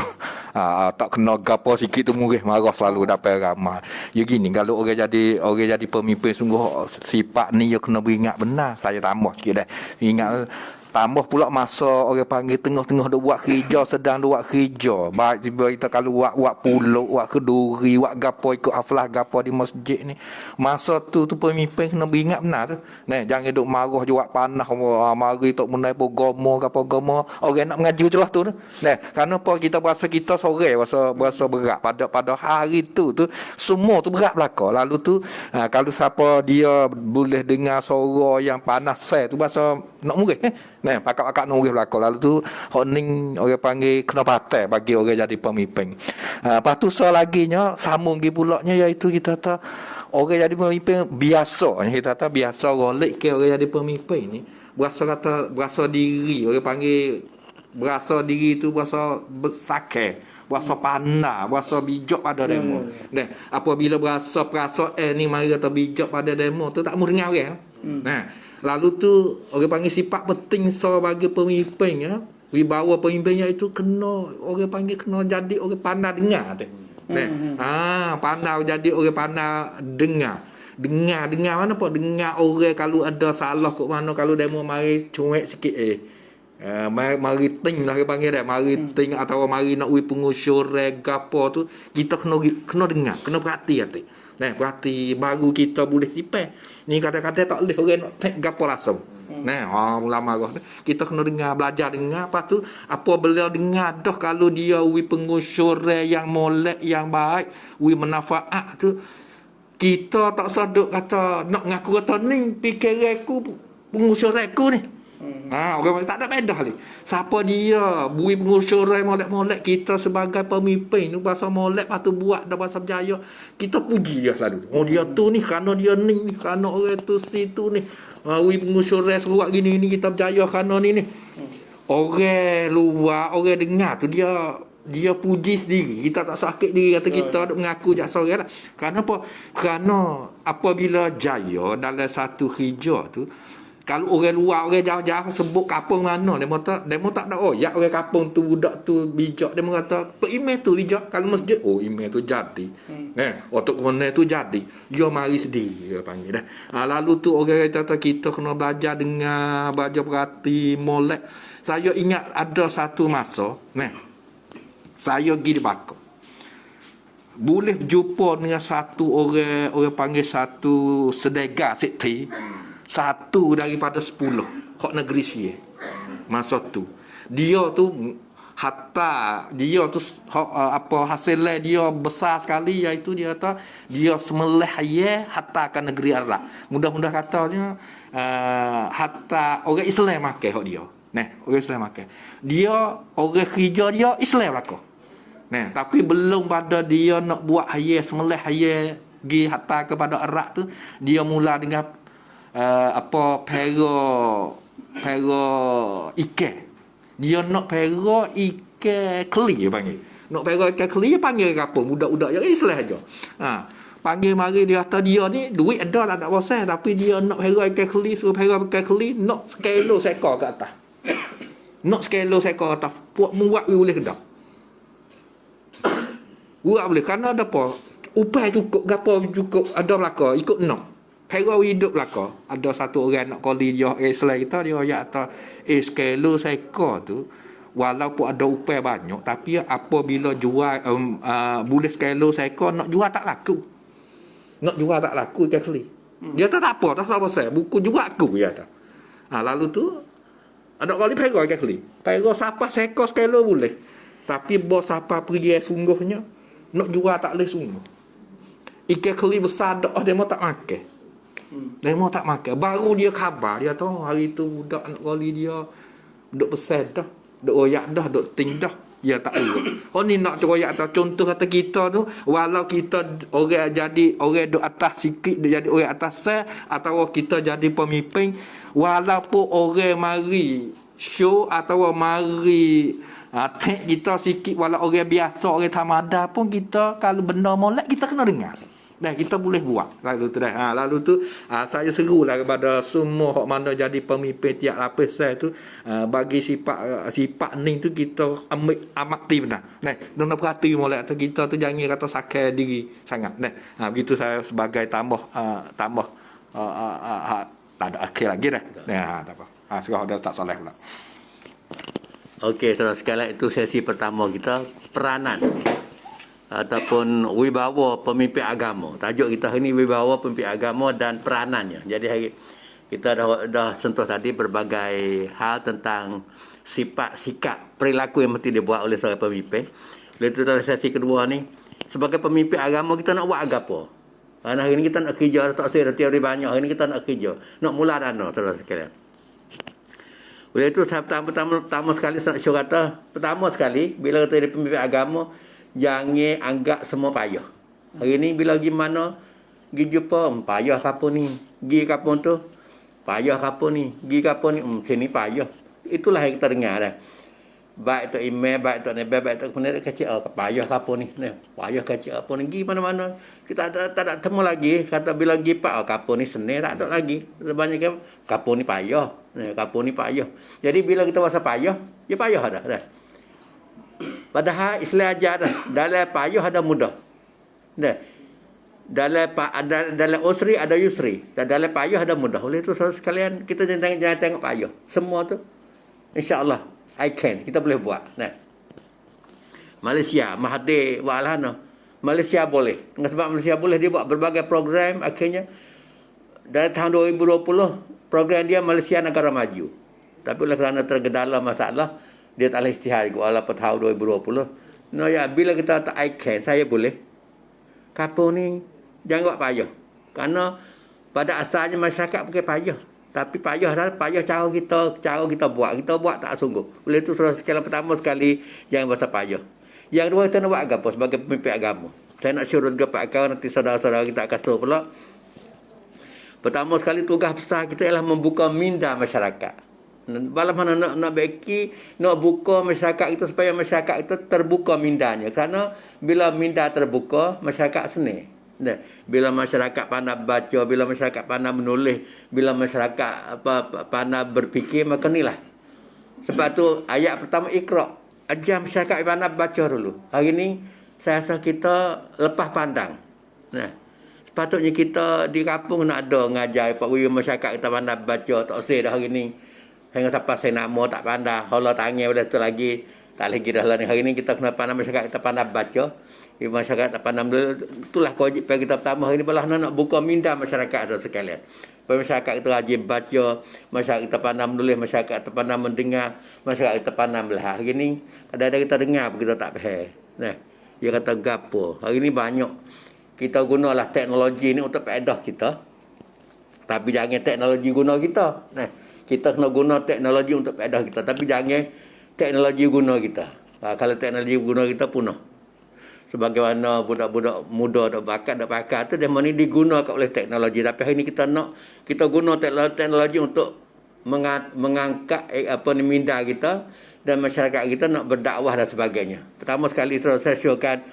tak kena gapo sikit tu murih marah selalu dapat ramai. Ya gini kalau orang jadi pemimpin sungguh sifat ni dia kena beringat benar. Saya tambah sikit dah. Ingat tambah pula masa orang panggil tengah-tengah duk buat kerja, sedang duk buat kerja. Baik tiba kita kalau buat pulut, buat keduri, buat gapo ikut haflah gapo di masjid ni. Masa tu pemimpin kena beringat benar tu. Jangan duk marah je buat panah mari tok menai gomo gapo gomo. Orang nak mengaji celah tu. Kerana apa kita berasa kita sore berasa berat pada hari tu semua tu berat belaka. Lalu tu kalau siapa dia boleh dengar suara yang panas tu berasa nak murih pakak-pakak nurih belakang. Lalu tu orang panggil kena patai bagi orang jadi pemimpin. Lepas tu selaginya sambung lagi pulaknya iaitu kita kata orang jadi pemimpin biasa. Kita kata biasa golek ke orang jadi pemimpin ni berasa diri. Orang panggil berasa diri tu berasa besakeh, berasa pandai, berasa bijak pada demo. Apabila berasa ni mari kata bijak pada demo tu tak mau dengar orang. Lalu tu orang panggil sifat penting sebagai pemimpin ya. Wibawa pemimpinnya itu kena orang panggil kena jadi orang pandai dengar tu. Pandai jadi orang pandai dengar. Dengar mana apa? Dengar orang kalau ada salah kat mana kalau demo mari cuek sikit mari ting lah dia panggil dah. Mari ting atau mari nak pengusur gapo tu kita kena dengar, kena perhati hati. Berarti baru kita boleh sipai. Ni kadang-kadang tak boleh orang nak take gapo langsung. Mula marah. Kita kena dengar, belajar dengar. Lepas tu, apa beliau dengar dah kalau dia pengusur yang molek, yang baik, manfaat tu, kita tak saduk kata, nak ngaku kata ni, fikir aku, pengusur aku ni. Orang tak ada beda ni. Siapa dia pengusur molek-molek kita sebagai pemimpin tu bahasa molek lepas tu buat dah bahasa berjaya kita puji dia selalu. Dia tu ni kerana dia ni kerana orang tu situ ni pengusur seruak gini kita berjaya kerana ni. Orang luar orang dengar tu dia puji sendiri. Kita tak sakit diri kata kita duk mengaku jak seorang lah. Kerana apa? Kerana apabila jaya dalam satu kerja tu kalau orang luar, orang jauh-jauh sebut kampung mana, demo tak ada oyak orang kampung tu budak tu bijak. Dia kata, email tu bijak. Kalau masjid, email tu jadi. Otak mana tu jadi. Dia mari sendiri, dia panggil dah. Lalu tu orang kata kita kena belajar dengar, belajar perhati, molek. Saya ingat ada satu masa, saya pergi di Bakau. Boleh jumpa dengan satu orang panggil satu sedega sikti. Satu daripada 10 hak negeri Sia. Masa tu dia tu hatta dia tu apa hasilnya dia besar sekali, iaitu dia kata dia sembelih ayam hatta ke negeri Arab. Mudah-mudah katanya hatta orang Islam makan hak dia. Nah, orang Islam makan. Dia orang kerja dia Islam lah ko. Nah, tapi belum pada dia nak buat ayam sembelih ayam gi hatta kepada Arab tu, dia mula dengan apa pero ikan. Dia nak pero ikan keli panggil. Nak pero ikan keli panggil apa? Budak-budak yang Islam aja. Panggil mari dia kata dia ni duit ada tak pasal, tapi dia nak pero ikan keli, suruh pero ikan keli nak sekilo seekor ke atas. Nak sekilo seekor ke atas. Buat boleh ke tak? Buat boleh kerana ada apa? Upah cukup, gapo cukup ada belaka ikut nak. Pero hidup belaka. Ada satu orang nak koli dia Islam kita, dia kata sekilo seekor tu walaupun ada upah banyak, tapi apabila jual boleh sekilo seekor nak jual tak laku. Nak jual tak laku ikan keli. Dia tak apa, tak pasal. Buku juga aku dia kata. Lalu tu ada kali pero ikan keli. Pero siapa seekor sekilo boleh. Tapi bos siapa pergi sungguhnya nak jual tak boleh sungguh. Ikan keli besar dah dia mau tak makan. Dia mau tak makan. Baru dia khabar, dia tahu hari tu budak anak kali dia duk besar dah, duk royak dah, duk ting dah. Dia tak tahu. Oh ni nak royak atas contoh kata kita tu, walau kita orang jadi orang duk atas sikit, dia jadi orang atas sel, atau kita jadi pemimpin, walaupun orang mari show atau mari tek kita sikit, walau orang biasa, orang tamada pun kita kalau benda molek kita kena dengar. Dah kita boleh buat. Lalu tu dah. Lalu tu saya serulah kepada semua hok mana jadi pemimpin tiap lapis saya tu, bagi sifat ni tu kita ambil amati benar. Nah, kena perhati molek tu kita tu jangan kata sakai diri sangat. Nah, begitu saya sebagai tambah tak ada akhir lagi dah. Nah, tak apa. Sekarang dah tak soleh pula. Okey, saudara sekalian, itu sesi pertama kita, peranan ataupun wibawa pemimpin agama. Tajuk kita hari ini wibawa pemimpin agama dan peranannya. Jadi hari kita dah sentuh tadi berbagai hal tentang sifat, sikap, perilaku yang mesti dibuat oleh seorang pemimpin. Oleh itu dalam sesi kedua ni, sebagai pemimpin agama kita nak buat apa? Karena hari ini kita nak kerja, tak saya teori banyak. Hari ini kita nak kerja, nak mula dana, saudara sekalian. Oleh itu saya pertama sekali nak syur kata, pertama sekali bila kita jadi pemimpin agama, jangan anggap semua payah. Hari ni bila pergi mana, pergi jumpa, payah apa ni, pergi kapun tu, payah apa ni, pergi kapun ni, sini payah. Itulah yang kita dengar dah. Baik tu email, baik tu nebel, baik tu kemudian kecil, payah apa ni, payah kecil apa ni, pergi mana-mana. Kita tak ada temu lagi, kata bila pergi pak, kapun ni seni, tak ada lagi. Sebanyak kapun ni payah, kapun ni payah. Jadi bila kita rasa payah, dia payah dah. Padahal Islam ajar dah, dalam payah ada mudah. Dalam usri ada yusri, dan dalam payah ada mudah. Oleh itu saudara sekalian, kita jangan tengok payah. Semua tu insya-Allah I can, kita boleh buat. Malaysia Mahathir wa alhana. Malaysia boleh. Dengan sebab Malaysia boleh, dia buat berbagai program, akhirnya dari tahun 2020 program dia Malaysia negara maju. Tapi oleh kerana tergedala masalah, dia tak boleh istihar walaupun tahun 2020. Bila kita tak I can, saya boleh. Kapur ni jangan buat payah. Kerana pada asalnya masyarakat pakai payah. Tapi payah cara kita buat. Kita buat tak sungguh. Oleh itu sekali pertama sekali jangan berasa payah. Yang kedua, kita nak buat agama sebagai pemimpin agama. Saya nak suruh juga Pak Kau, nanti saudara-saudara kita akan suruh pula. Pertama sekali tugas besar kita ialah membuka minda masyarakat. Balam mana nak baiki, nak buka masyarakat itu supaya masyarakat itu terbuka mindanya. Kerana bila minda terbuka, masyarakat seni. Bila masyarakat pandai baca, bila masyarakat pandai menulis, bila masyarakat pandai berfikir, maka inilah. Sebab tu ayat pertama Iqra. Ajar masyarakat pandai baca dulu. Hari ni saya rasa kita lepas pandang. Sepatutnya kita di kampung nak ada ngajar Pak Buyu masyarakat kita pandai baca, tak usah dah hari ni. Hingga siapa saya nak mau tak pandai. Allah tangi pada tu lagi. Tak lagi dah lah ni. Hari ni kita kena pandai masyarakat kita pandai baca. Masyarakat tak pandai. Itulah kewajipan kita pertama. Hari ni balah nak buka minda masyarakat sekalian. supaya masyarakat kita rajin baca, masyarakat kita pandai menulis, masyarakat kita pandai mendengar, masyarakat kita pandai melihat. Hari ni kadang-kadang kita dengar pun kita tak faham. Nah, dia kata gapo. Hari ni banyak kita gunalah teknologi ni untuk faedah kita. Tapi jangan teknologi guna kita. Nah, kita kena guna teknologi untuk faedah kita, tapi jangan teknologi guna kita. Kalau teknologi guna kita punah. Sebagaimana budak-budak muda dak bakat tu demo ni digunakan oleh teknologi, tapi hari ni kita guna teknologi untuk mengangkat minda kita dan masyarakat kita nak berdakwah dan sebagainya. Pertama sekali saya syorkan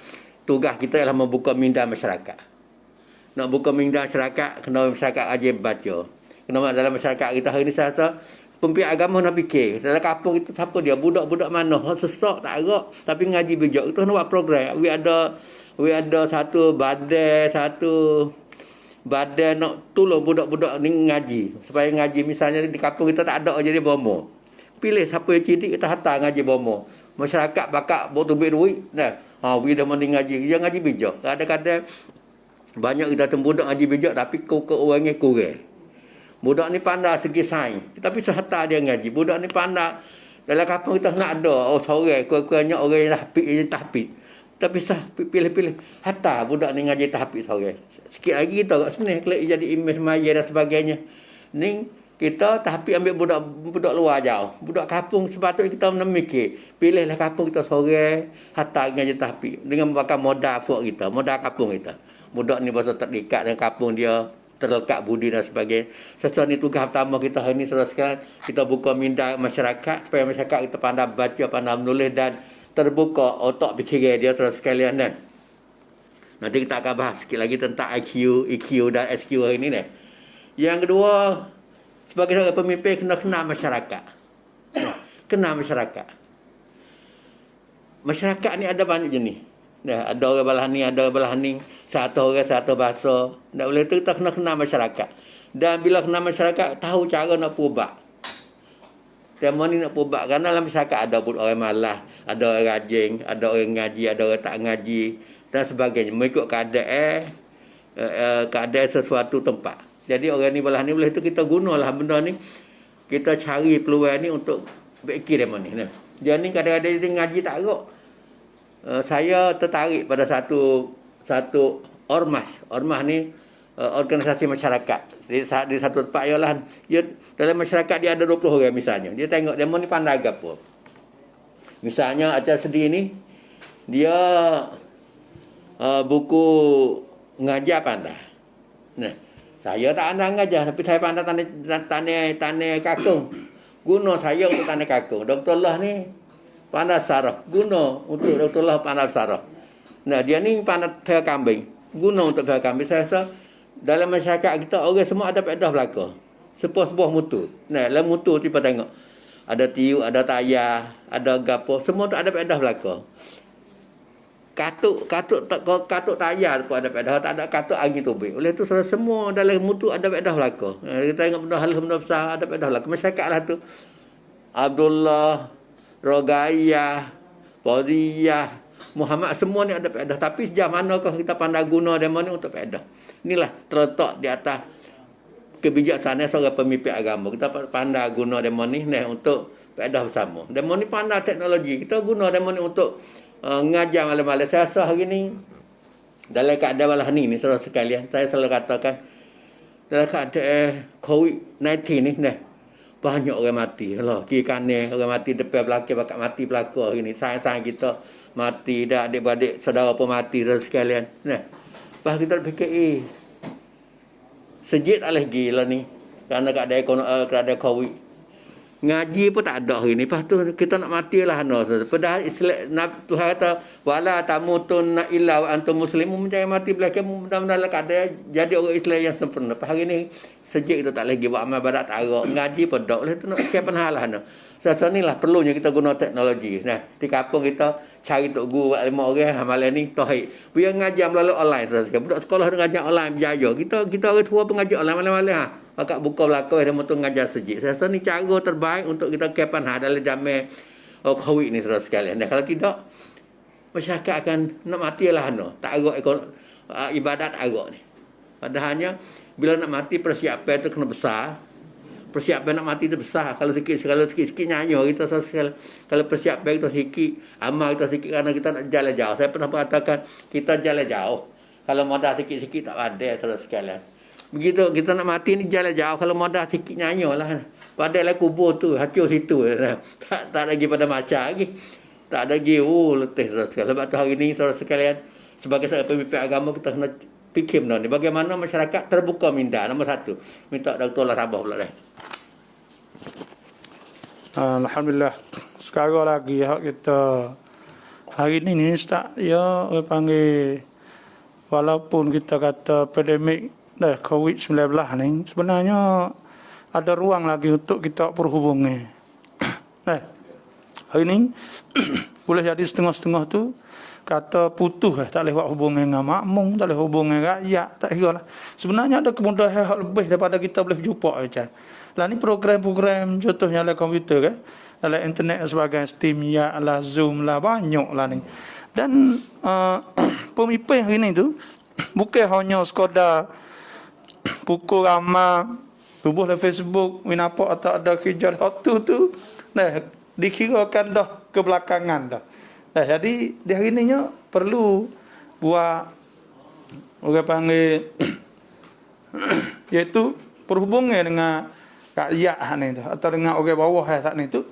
tugas kita ialah membuka minda masyarakat. Nak buka minda masyarakat, kena masyarakat rajin baca. Kena dalam masyarakat kita hari ni saya rasa pemimpin agama nak fikir. Dalam kampung itu siapa dia? Budak-budak mana? Sesak tak agak. Tapi ngaji bijak. Kita nak buat program. We ada satu badan nak tolong budak-budak ni ngaji. Supaya ngaji misalnya di kampung kita tak ada jadi bomo. Pilih siapa yang cerdik kita hantar ngaji bomo. Masyarakat bakal buat duit. Nah, we dah mending ngaji. Dia ngaji bijak. Kadang-kadang banyak kita budak ngaji bijak tapi orangnya kurang. Budak ni pandai segi sains, tapi sehatar dia ngaji. Budak ni pandai dalam kampung kita nak ada seorang kurang-kurangnya orang yang tahfiz. Tapi pilih-pilih hatta budak ni ngaji tahfiz seorang. Sikit lagi kita kat sini kelak jadi imam semaya dan sebagainya. Ni kita tahfiz ambil budak luar jauh. Budak kampung sepatutnya kita memikir, pilihlah kampung kita seorang hatta ngaji tahfiz dengan bakal modal fuk kita, modal kampung kita. Budak ni pasal tak dekat dengan kampung dia, terlekat budi dan sebagainya. Sesuatu ni tugas pertama kita hari ini sekarang kita buka minda masyarakat supaya masyarakat kita pandai baca, pandai menulis dan terbuka otak fikiran dia terus sekalian dan nanti kita akan bahas sikit lagi tentang IQ, EQ dan SQ hari ini. Yang kedua, sebagai seorang pemimpin kena kenal masyarakat. Kenal masyarakat. Masyarakat ni ada banyak jenis. Ada orang belah ni, ada orang belah ni. Satu orang, satu bahasa. Tak boleh tu kita kena kenal masyarakat. Dan bila kenal masyarakat, tahu cara nak perubat. Tema ni nak perubat. Kerana dalam masyarakat ada pun orang malas, ada orang rajin, ada orang ngaji, ada orang tak ngaji dan sebagainya. Mengikut keadaan sesuatu tempat. Jadi orang ni belah ni boleh tu kita gunalah benda ni. Kita cari peluang ni untuk fikir demo ni. Dia ni kadang-kadang dia ngaji tak agak. Saya tertarik pada satu ormas. Ormas ni organisasi masyarakat. Di satu tempat ialah dalam masyarakat dia ada 20 orang misalnya. Dia tengok demo ni pandai apa. Misalnya acara sedih ni dia buku ngajar pandai. Nah, saya tak pandai ngajar tapi saya pandai tanah kakung. Guna saya untuk tanah kakung. Dr. Allah ni pandai sarah. Guna untuk Dr. Allah pandai sarah. Nah, dia ni pandai pel kambing. Guna untuk pel kambing. Saya rasa dalam masyarakat kita orang semua ada faedah belaka. Sebuah mutu. Nah, dalam mutu tiba tengok. Ada tiup, ada tayar, ada gapo, semua tu ada faedah belaka. Katuk tayar pun ada faedah, tak ada katuk angin tubik. Oleh tu semua dalam mutu ada faedah belaka. Kita tengok benda besar ada faedah belaka. Masyarakat lah tu. Abdullah, Rogayah, Fadiyah, Muhammad semua ni ada faedah. Tapi sejauh manakah kita pandai guna demo ni untuk faedah? Inilah terletak di atas kebijaksanaan seorang pemimpin agama. Kita pandai guna demo ni untuk faedah bersama. Demo ni pandai teknologi. Kita guna demo ni untuk ngajar malam-malam. Saya rasa hari ni dalam keadaan malah ni saudara sekalian, saya selalu katakan dalam keadaan COVID-19 ni banyak orang mati. Allah, kiri kanan orang mati, depan belakang bakal mati belakang hari ni. Sayang-sayang kita mati, dah adik-beradik saudara pun mati saudara sekalian. Lepas kita fikir sejid tak lagi lah ni kerana keadaan COVID. Ngaji pun tak ada hari ni. Lepas tu kita nak mati lah. Padahal Tuhan kata wala tamutun illa wa antum muslimun, jangan mati belakang mudah-mudahan keadaan jadi orang Islam yang sempurna. Lepas hari ni sejid kita tak lagi buat amal barat tak agak. Ngaji pun tak. Oleh tu nak kapan halah. Sesuatu ni lah perlunya kita guna teknologi. Nah, di kampung kita cari tok guru 5 orang amalan ni tauhid. Dia ngajar melalui online saudara. Budak sekolah ngajar online berjaya. Kita orang tua pengajar online malam-malam Pakak buka belakang dia motor ngajar sejid. Saya rasa ni cara terbaik untuk kita kapan dalam zaman COVID ni saudara sekalian. Dan kalau tidak masyarakat akan nak matilah Tak agak ibadat agak ni. Padahalnya Bila nak mati persiapan itu kena besar. Persiapan nak mati itu besar. Kalau sikit-sikit nyanyo kita sosial. Kalau persiapan kita sikit, amal kita sikit karena kita nak jalan jauh. Saya pernah mengatakan kita jalan jauh. Kalau modal sikit-sikit tak ada saudara sekalian. Begitu kita nak mati ni jalan jauh. Kalau modal sikit nyanyo lah. Padahal kubur tu, hancur situ. Tak lagi pada masa lagi. Tak ada lagi, letih saudara sekalian. Sebab tu hari ni saudara sekalian, sebagai seorang pemimpin agama kita kena fikir benda ni. Bagaimana masyarakat terbuka minda. Nombor satu. Minta Dr. Rabah pula dah. Alhamdulillah. Sekarang lagi kita hari ni start ya orang panggil, walaupun kita kata pandemik dah COVID-19 ni, sebenarnya ada ruang lagi untuk kita berhubungan. Hari ni boleh jadi setengah-setengah tu kata putus tak boleh buat hubungan dengan makmum, tak boleh hubungan dengan rakyat, tak kira lah. Sebenarnya ada kemudahan yang lebih daripada kita boleh berjumpa macam. Lah ni program-program contohnya dalam komputer kan, dalam internet sebagai Steam ya lah, Zoom lah, banyak lah ni. Dan pemimpin hari ni tu bukan hanya sekadar pukul ramah tubuh dalam Facebook, nampak atau ada kerja waktu tu, nah dikirakan dah kebelakangan dah. Jadi di hari ni perlu buat orang panggil iaitu perhubungan dengan rakyat ni tu atau dengan orang bawah saat ni tu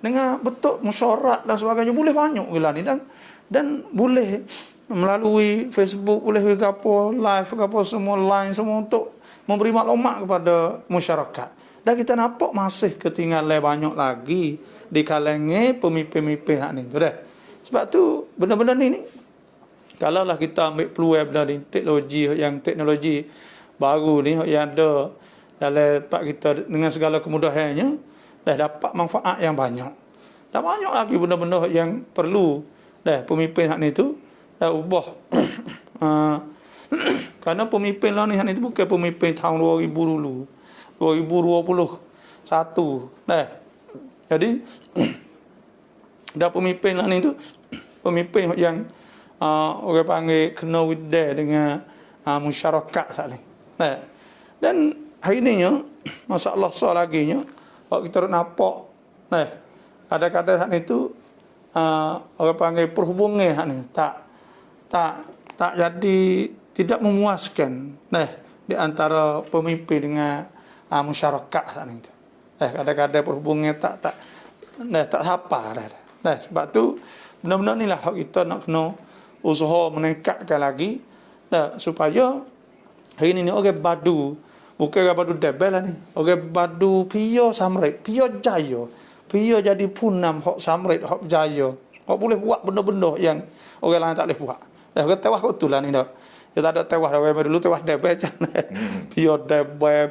dengan betul musyawarah dan sebagainya, boleh banyak gila ni, dan boleh melalui Facebook, boleh gapo live gapo semua line semua untuk memberi maklumat kepada masyarakat. Dan kita nampak masih ketinggalan banyak lagi di kalangan pemimpin-pemimpin hak ni tu dah. Sebab tu benda-benda ni kalaulah kita ambil peluang benda ni, teknologi baru ni yang ada dalam tempat kita dengan segala kemudahannya, dah dapat manfaat yang banyak. Dan banyak lagi benda-benda yang perlu dah pemimpin hak ni tu dah ubah. Karena pemimpin lah ni hak ni tu bukan pemimpin tahun 2000 dulu. 2021 dah. Jadi dah pemimpin lah ni tu pemimpin yang orang panggil kena widai dengan masyarakat saat ni. Nah, dan hari ni masalah soal lagi kalau kita nampak kadang-kadang saat ni tu orang panggil perhubungan saat ni tak jadi tidak memuaskan di antara pemimpin dengan masyarakat saat ni tu. Kadang-kadang perhubungan tak apa dah. Sebab tu benda-benda ni lah kita nak kena usaha meningkatkan lagi supaya hari ni orang badu, bukan orang badu debel lah ni, orang badu pio samrit, pio jaya, pio jadi punam hok samrit hok jaya, hok boleh buat benda-benda yang orang lain tak boleh buat. Orang tewas kau tu lah ni dah. Dia tak ada tewas orang dulu tewas debel macam ni. Pio debel,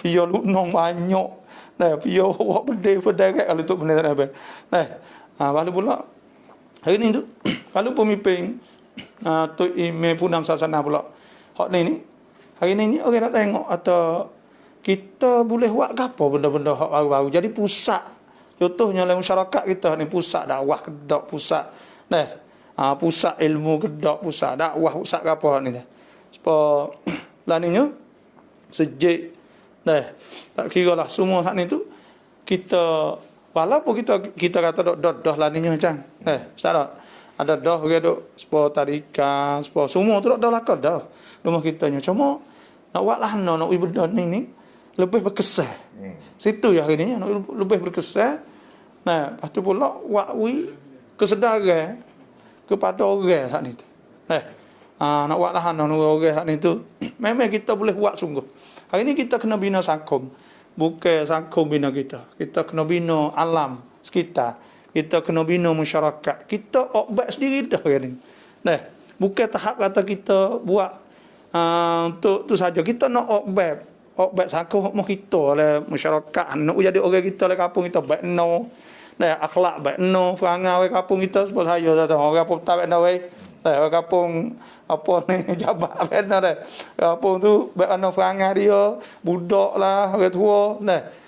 pio lunong banyak. Pio buat berdek kalau tu benda tak debel. Lalu pula hari ni tu kalau pemimpin tu ime punam sasana pula hak ni hari ni orang nak tengok atau kita boleh buat apa benda-benda hak baru-baru jadi pusat, contohnya dalam masyarakat kita ni pusat dakwah kedak, pusat pusat ilmu kedak, pusat dakwah, pusat apa ni sebab laninya sejak tak kira lah semua saat ni tu kita walaupun kita kata dah laninya macam ustaz ada dah orang duk sport tarikan, sport semua tu dah lakon dah rumah kita nya. Cuma nak buat lah nak benda ni lebih berkesan. Situ ya hari ni nak lebih berkesan. Lepas tu pula wakwi kesedaran kepada orang hak ni tu. Nak buat lah nak orang hak ni tu. Memang kita boleh buat sungguh. Hari ni kita kena bina sangkum. Bukan sangkum bina kita. Kita kena bina alam sekitar. Kita kena bina masyarakat. Kita obat sendiri dah hari ni. Bukan tahap kata kita buat untuk tu saja. Kita nak obat sangkum hak kita oleh masyarakat. Nak jadi orang kita oleh kampung kita baik no. Akhlak baik no. Perangai orang kampung kita sebab saya dah orang kampung tak baik no. Orang kampung apa ni jabat benar dah. Kampung tu beana perangai dia, budak lah, orang tua.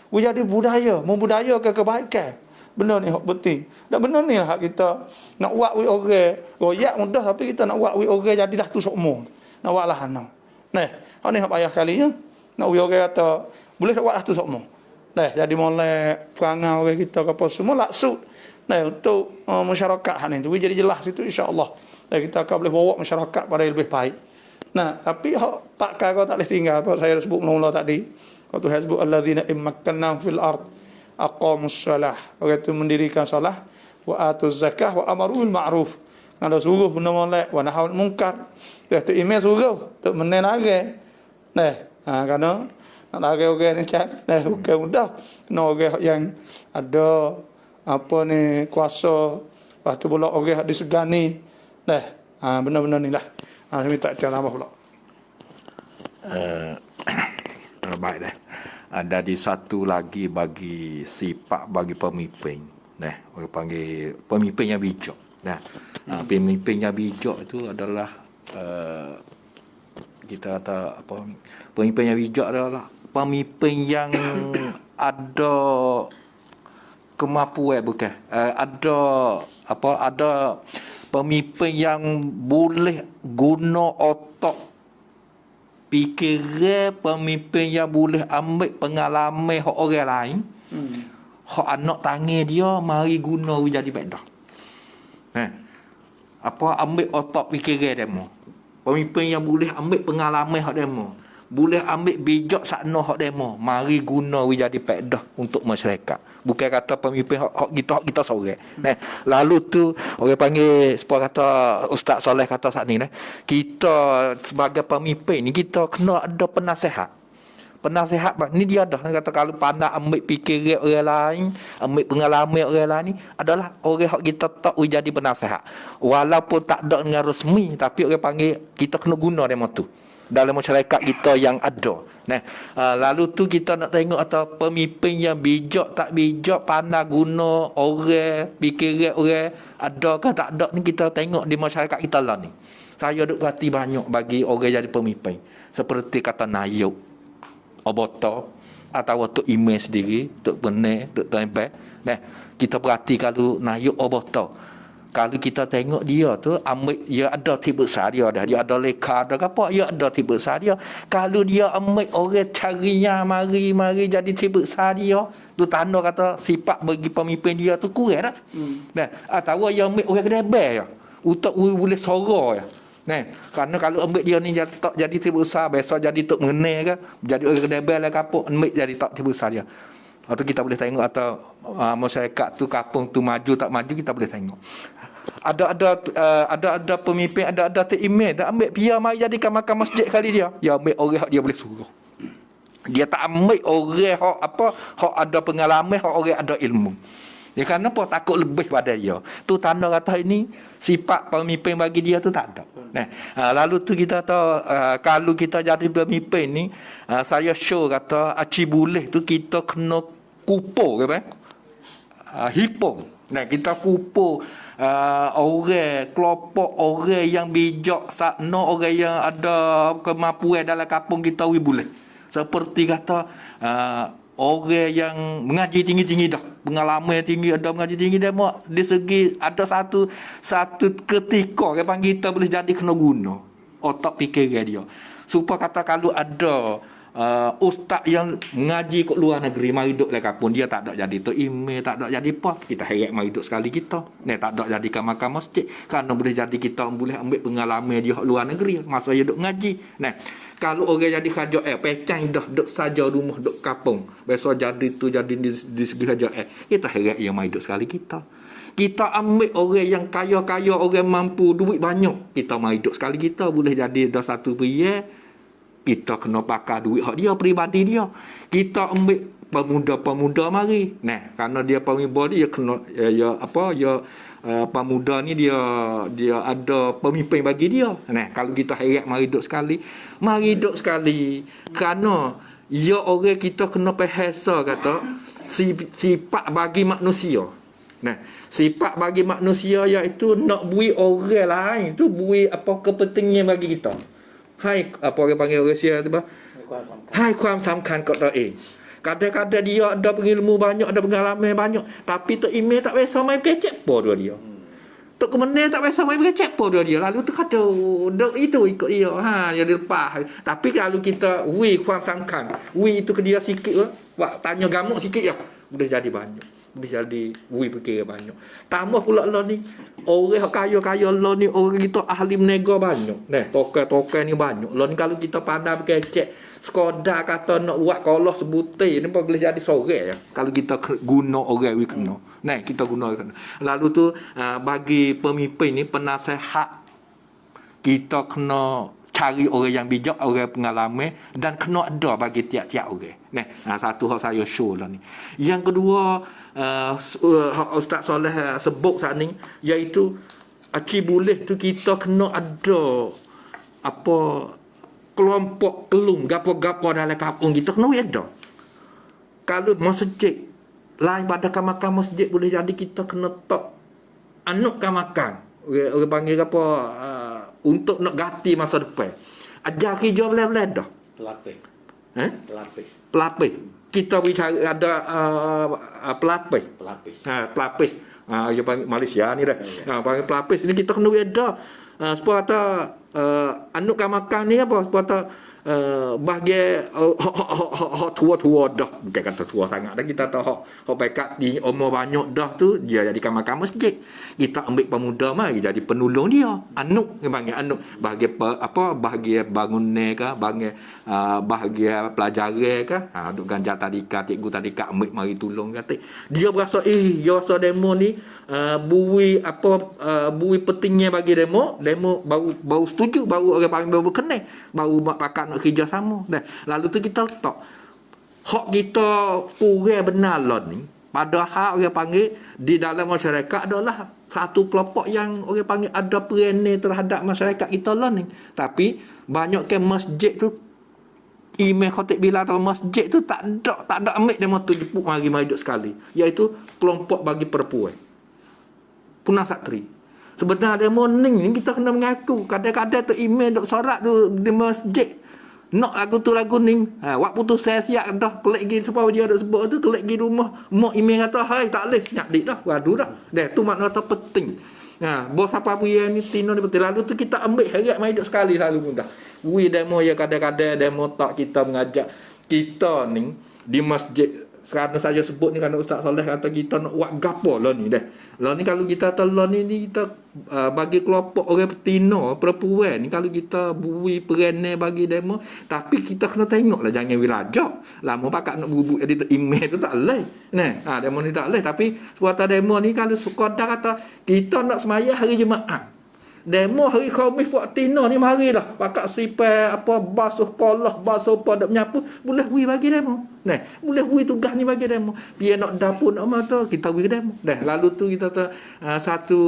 Jadi budaya, membudayakan kebaikan. Benda ni hak penting. Dan benda ni lah kita nak buat we orang. Royak mudah tapi kita nak buat we orang jadilah tu sokmo. Nak buat lah Hak ni hak payah kalinya. Nak uya orang kata boleh tak buat lah tu sokmo. Dah jadi molek perangai orang kita ke apa semua laksud. Nah untuk masyarakat hak ni tu jadi jelas itu insya-Allah. Dan kita akan boleh bawa masyarakat pada yang lebih baik. Nah, tapi hak tak kau tak boleh tinggal apa saya sebut mula tadi. Kau tu hasbul alladzina immakkanna fil ard aqamus salah. Orang tu mendirikan solat wa atuz zakah wa amaru bil ma'ruf. Ada suruh benda molek wa nahau munkar. Dia tu email suruh tu menen lagi. Nah, kerana nak lagi orang ni cak, nah bukan mudah. Kena orang yang ada apa ni kuasa, lepas tu pula orang disegani. Nah, benar-benar ni lah. Saya minta cara apa pula. Baik dah. Ada di satu lagi bagi sifat bagi pemimpin. Nah, orang panggil pemimpin yang bijak. Nah, pemimpin yang bijak itu adalah kita kata apa? Pemimpin yang bijak adalah pemimpin yang ada kemampuan bukan? Ada pemimpin yang boleh guna otak fikiran, pemimpin yang boleh ambil pengalaman hak orang lain. Hak anak tangan dia mari guna jadi faedah. Ambil otak fikiran demo. Pemimpin yang boleh ambil pengalaman hak demo. Boleh ambil bijak sakno hak demo. Mari guna jadi faedah untuk masyarakat. Bukan kata pemimpin hak kita seorang. Lalu tu orang panggil seperti kata Ustaz Soleh kata saat ni kita sebagai pemimpin ni kita kena ada penasihat. Penasihat ni dia dah kata kalau pandai ambil fikiran orang lain, ambil pengalaman orang lain ni adalah orang hak kita tak jadi penasihat. Walaupun tak ada dengan resmi tapi orang panggil kita kena guna demo tu dalam masyarakat kita yang ada. Lalu tu kita nak tengok atau pemimpin yang bijak tak bijak, pandai guna orang, fikiran orang, ada ke tak ada ni kita tengok di masyarakat kita lah ni. Saya duk perhati banyak bagi orang jadi pemimpin. Seperti kata Nayuk, Oboto, atau Tok Imeh sendiri, Tok Benih, Tok Tembek. Kita perhati kalau Nayuk Oboto, kalau kita tengok dia tu ambil dia ada tipe besar dia dah, dia ada leka ada apa, dia ada tipe besar dia. Kalau dia ambil orang carinya mari jadi tipe besar dia, tu tanda kata sifat bagi pemimpin dia tu kurang dah. Atau dia ambil orang kedebel ya, untuk boleh sorok ya. Kerana kalau ambil dia ni tak jadi tipe besar, besok jadi tok mengenai ke, jadi orang kedebel lah kapuk, ambil jadi tak tipe besar dia. Atau kita boleh tengok atau masyarakat tu kampung tu maju tak maju kita boleh tengok. Ada pemimpin, ada imam tak ambil dia mari jadikan makan masjid kali dia. Dia ambil orang dia boleh suruh. Dia tak ambil orang hak ada pengalaman, hak orang ada ilmu. Ya kerana apa? Takut lebih pada dia. Tu tanda kata ini sifat pemimpin bagi dia tu tak ada. Lalu tu kita tahu kalau kita jadi pemimpin ni, saya show kata aci boleh tu kita kena kupur kan? Hipung. Kita kupur orang, kelompok orang yang bijak sakno, orang yang ada kemampuan dalam kampung kita boleh. Seperti kata orang yang mengaji tinggi-tinggi dah, pengalaman tinggi, ada mengaji tinggi dah, di segi ada satu ketika kan kita boleh jadi kena guna otak fikiran dia. Supaya kata kalau ada ustaz yang mengaji kat luar negeri mari duduk dalam kampung, dia tak ada jadi tu email, tak ada jadi apa, kita heret mari duduk sekali kita tak ada jadikan makan masjid, kerana boleh jadi kita boleh ambil pengalaman dia kat luar negeri masa dia duduk mengaji. Kalau orang jadi kerja pecang dah duduk saja rumah duduk kampung, besok jadi tu jadi di segi kerja kita heret yang mari duduk sekali kita ambil orang yang kaya-kaya, orang mampu, duit banyak, kita mari duduk sekali kita boleh jadi dah satu period. Kita kena pakai duit hak dia, peribadi dia. Kita ambil pemuda-pemuda mari. Kerana dia pemuda dia kena pemuda ni dia ada pemimpin bagi dia. Kalau kita heret mari duduk sekali. Kerana ya orang kita kena pahasa kata sifat bagi manusia. Sifat bagi manusia iaitu nak bui orang lain tu bui apa kepentingan bagi kita. Hai apa orang panggil orang Sia tu hai ความสำคัญ kat tak kadang-kadang dia ada ilmu banyak, ada pengalaman banyak, tapi tak email tak biasa main kecek apa dia. Tok kemenai tak biasa main becek pun dia. Lalu tu kata dok itu ikut dia. Yang dia lepas. Tapi kalau kita kuam sangkan. Itu ke dia sikit ke. Wak tanya gamuk sikit je. Boleh jadi banyak. Boleh jadi perkira banyak. Tambah pula lah ni. Orang kaya-kaya lah ni. Orang kita ahli menega banyak. Tokai-tokai ni banyak. Lah ni kalau kita pandai becek. Sekodah kata nak buat kolah sebutir ni pun boleh jadi sore ya. Kalau kita guna orang we kena. Kita guna kena. Lalu tu bagi pemimpin ni penasihat kita kena cari orang yang bijak, orang pengalaman dan kena ada bagi tiap-tiap orang. Satu hak saya show lah ni. Yang kedua Ustaz Soleh sebut saat ni iaitu boleh tu kita kena ada kelompok kelung gapo-gapo dalam kampung kita kena ada. Kalau masjid lain pada makan masjid boleh jadi kita kena tok anuk makan. Orang panggil apa untuk nak ganti masa depan. Ajar kerja boleh dah. Pelapis. Kita bicara ada pelapis. Pelapis. Dia panggil Malaysia ni dah. Panggil pelapis ni kita kena ada. Supaya kata anuk makan ni apa supaya bahagia tua-tua dah, bukan kata tua sangat dah, kita tahu hak pekat di umur banyak dah tu dia jadikan makan masjid. Kita ambil pemuda mari jadi penolong dia. Anuk dia panggil anuk, bahagia bangun ke, bahagia pelajaran ke, duk ganjar tadika, cikgu tadika ambil mari tolong kata. Dia berasa dia rasa demo ni bui pentingnya bagi demo baru setuju, baru orang panggil baru kenal, baru pakat nak kerja sama. Lalu tu kita letak hak kita kurang benar lah ni. Padahal orang panggil di dalam masyarakat adalah satu kelompok yang orang panggil ada perangai terhadap masyarakat kita lah ni. Tapi banyak ke masjid tu email khatib bila atau masjid tu tak ada ambil demo tu jepuk mari duduk sekali, iaitu kelompok bagi perempuan punah sakri. Sebenarnya demo ni kita kena mengaku kadang-kadang tu email duk sorak tu di masjid nak lagu ni waktu tu saya siap dah kelik gi sebab dia ada sebut tu kelik gi rumah mak email kata hai tak boleh nyak dik dah waduh dah tu makna tu penting. Bos apa punya ni tino ni betul. Lalu tu kita ambil heret mai duk sekali selalu pun dah demo ya kadang-kadang demo tak kita mengajak kita ni di masjid. Kerana saya sebut ni kerana Ustaz Soleh kata kita nak buat gapo lah ni dah. Lah ni kalau kita telon ni kita bagi kelompok orang petino perempuan ni kalau kita bui peranai bagi demo, tapi kita kena tengoklah jangan wilajak. Lama pakak nak bubuk edit email tu tak leh. Demo ni tak leh, tapi suatu demo ni kalau sekadar kata kita nak semaya hari Jumaat. Demo hari Khamis buat tino ni marilah pakak sipai basuh kolah basuh apa dak menyapu boleh bagi demo. Boleh tugas ni bagi demo. Dia nak dapur nak mata kita bagi demo. Lalu tu kita satu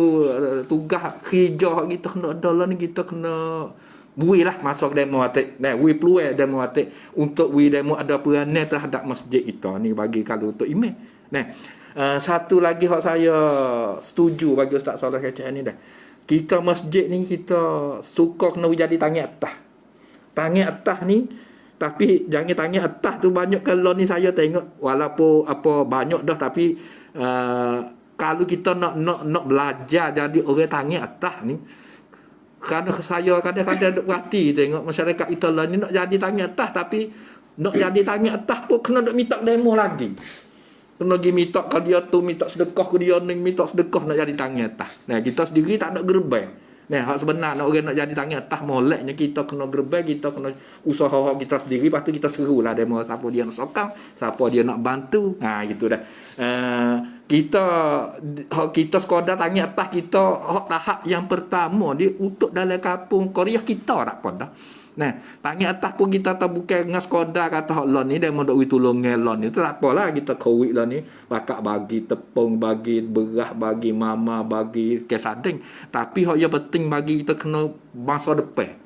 tugas kerja kita kena ada ni kita kena lah masuk demo atik. Peluang demo atik untuk demo ada peranai terhadap masjid kita ni bagi kalau untuk imam. Satu lagi hak saya setuju bagi Ustaz Soleh kecek ni dah. Kita masjid ni kita suka kena jadi tangan atas. Tangan atas ni tapi jangan tangan atas tu banyak kalau ni saya tengok walaupun banyak dah tapi kalau kita nak belajar jadi orang tangan atas ni kerana saya kadang-kadang duk perhati tengok masyarakat kita lah ni nak jadi tangan atas tapi nak jadi tangan atas pun kena duk minta demo lagi. Kena pergi minta ke dia tu, minta sedekah ke dia ni, minta sedekah nak jadi tangan atas. Kita sendiri tak ada gerbang. Hak sebenarnya orang nak jadi tangan atas moleknya kita kena gerbang, kita kena usaha kita sendiri, lepas tu kita serulah demo siapa dia nak sokong, siapa dia nak bantu. Gitu dah. Kita sekadar tangan atas kita tahap yang pertama dia untuk dalam kampung Korea kita tak apa dah. Tangan atas pun kita tak bukan dengan sekadar kata hak lon ni dia mau dok tolong ngelon ni tu tak apalah kita kawit lah ni bakak bagi tepung bagi beras bagi mama bagi kesading tapi hak yang penting bagi kita kena masa depan.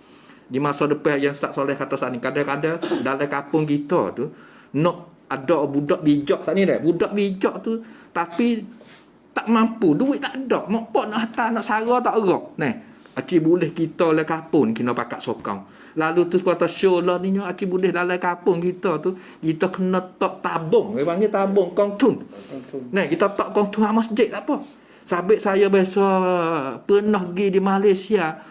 Di masa depan yang Ustaz Soleh kata saat ni kadang-kadang dalam kampung kita tu nak ada budak bijak saat ni dah budak bijak tu tapi tak mampu duit tak ada mak pak nak hantar nak sara tak erak boleh kita dalam kampung kena pakat sokong. Lalu tu kata show lah ni boleh dalam kampung kita tu kita kena tak tabung. Dia panggil tabung kongtun. Kita tak kongtun masjid tak apa. Sabit saya biasa pernah pergi di Malaysia.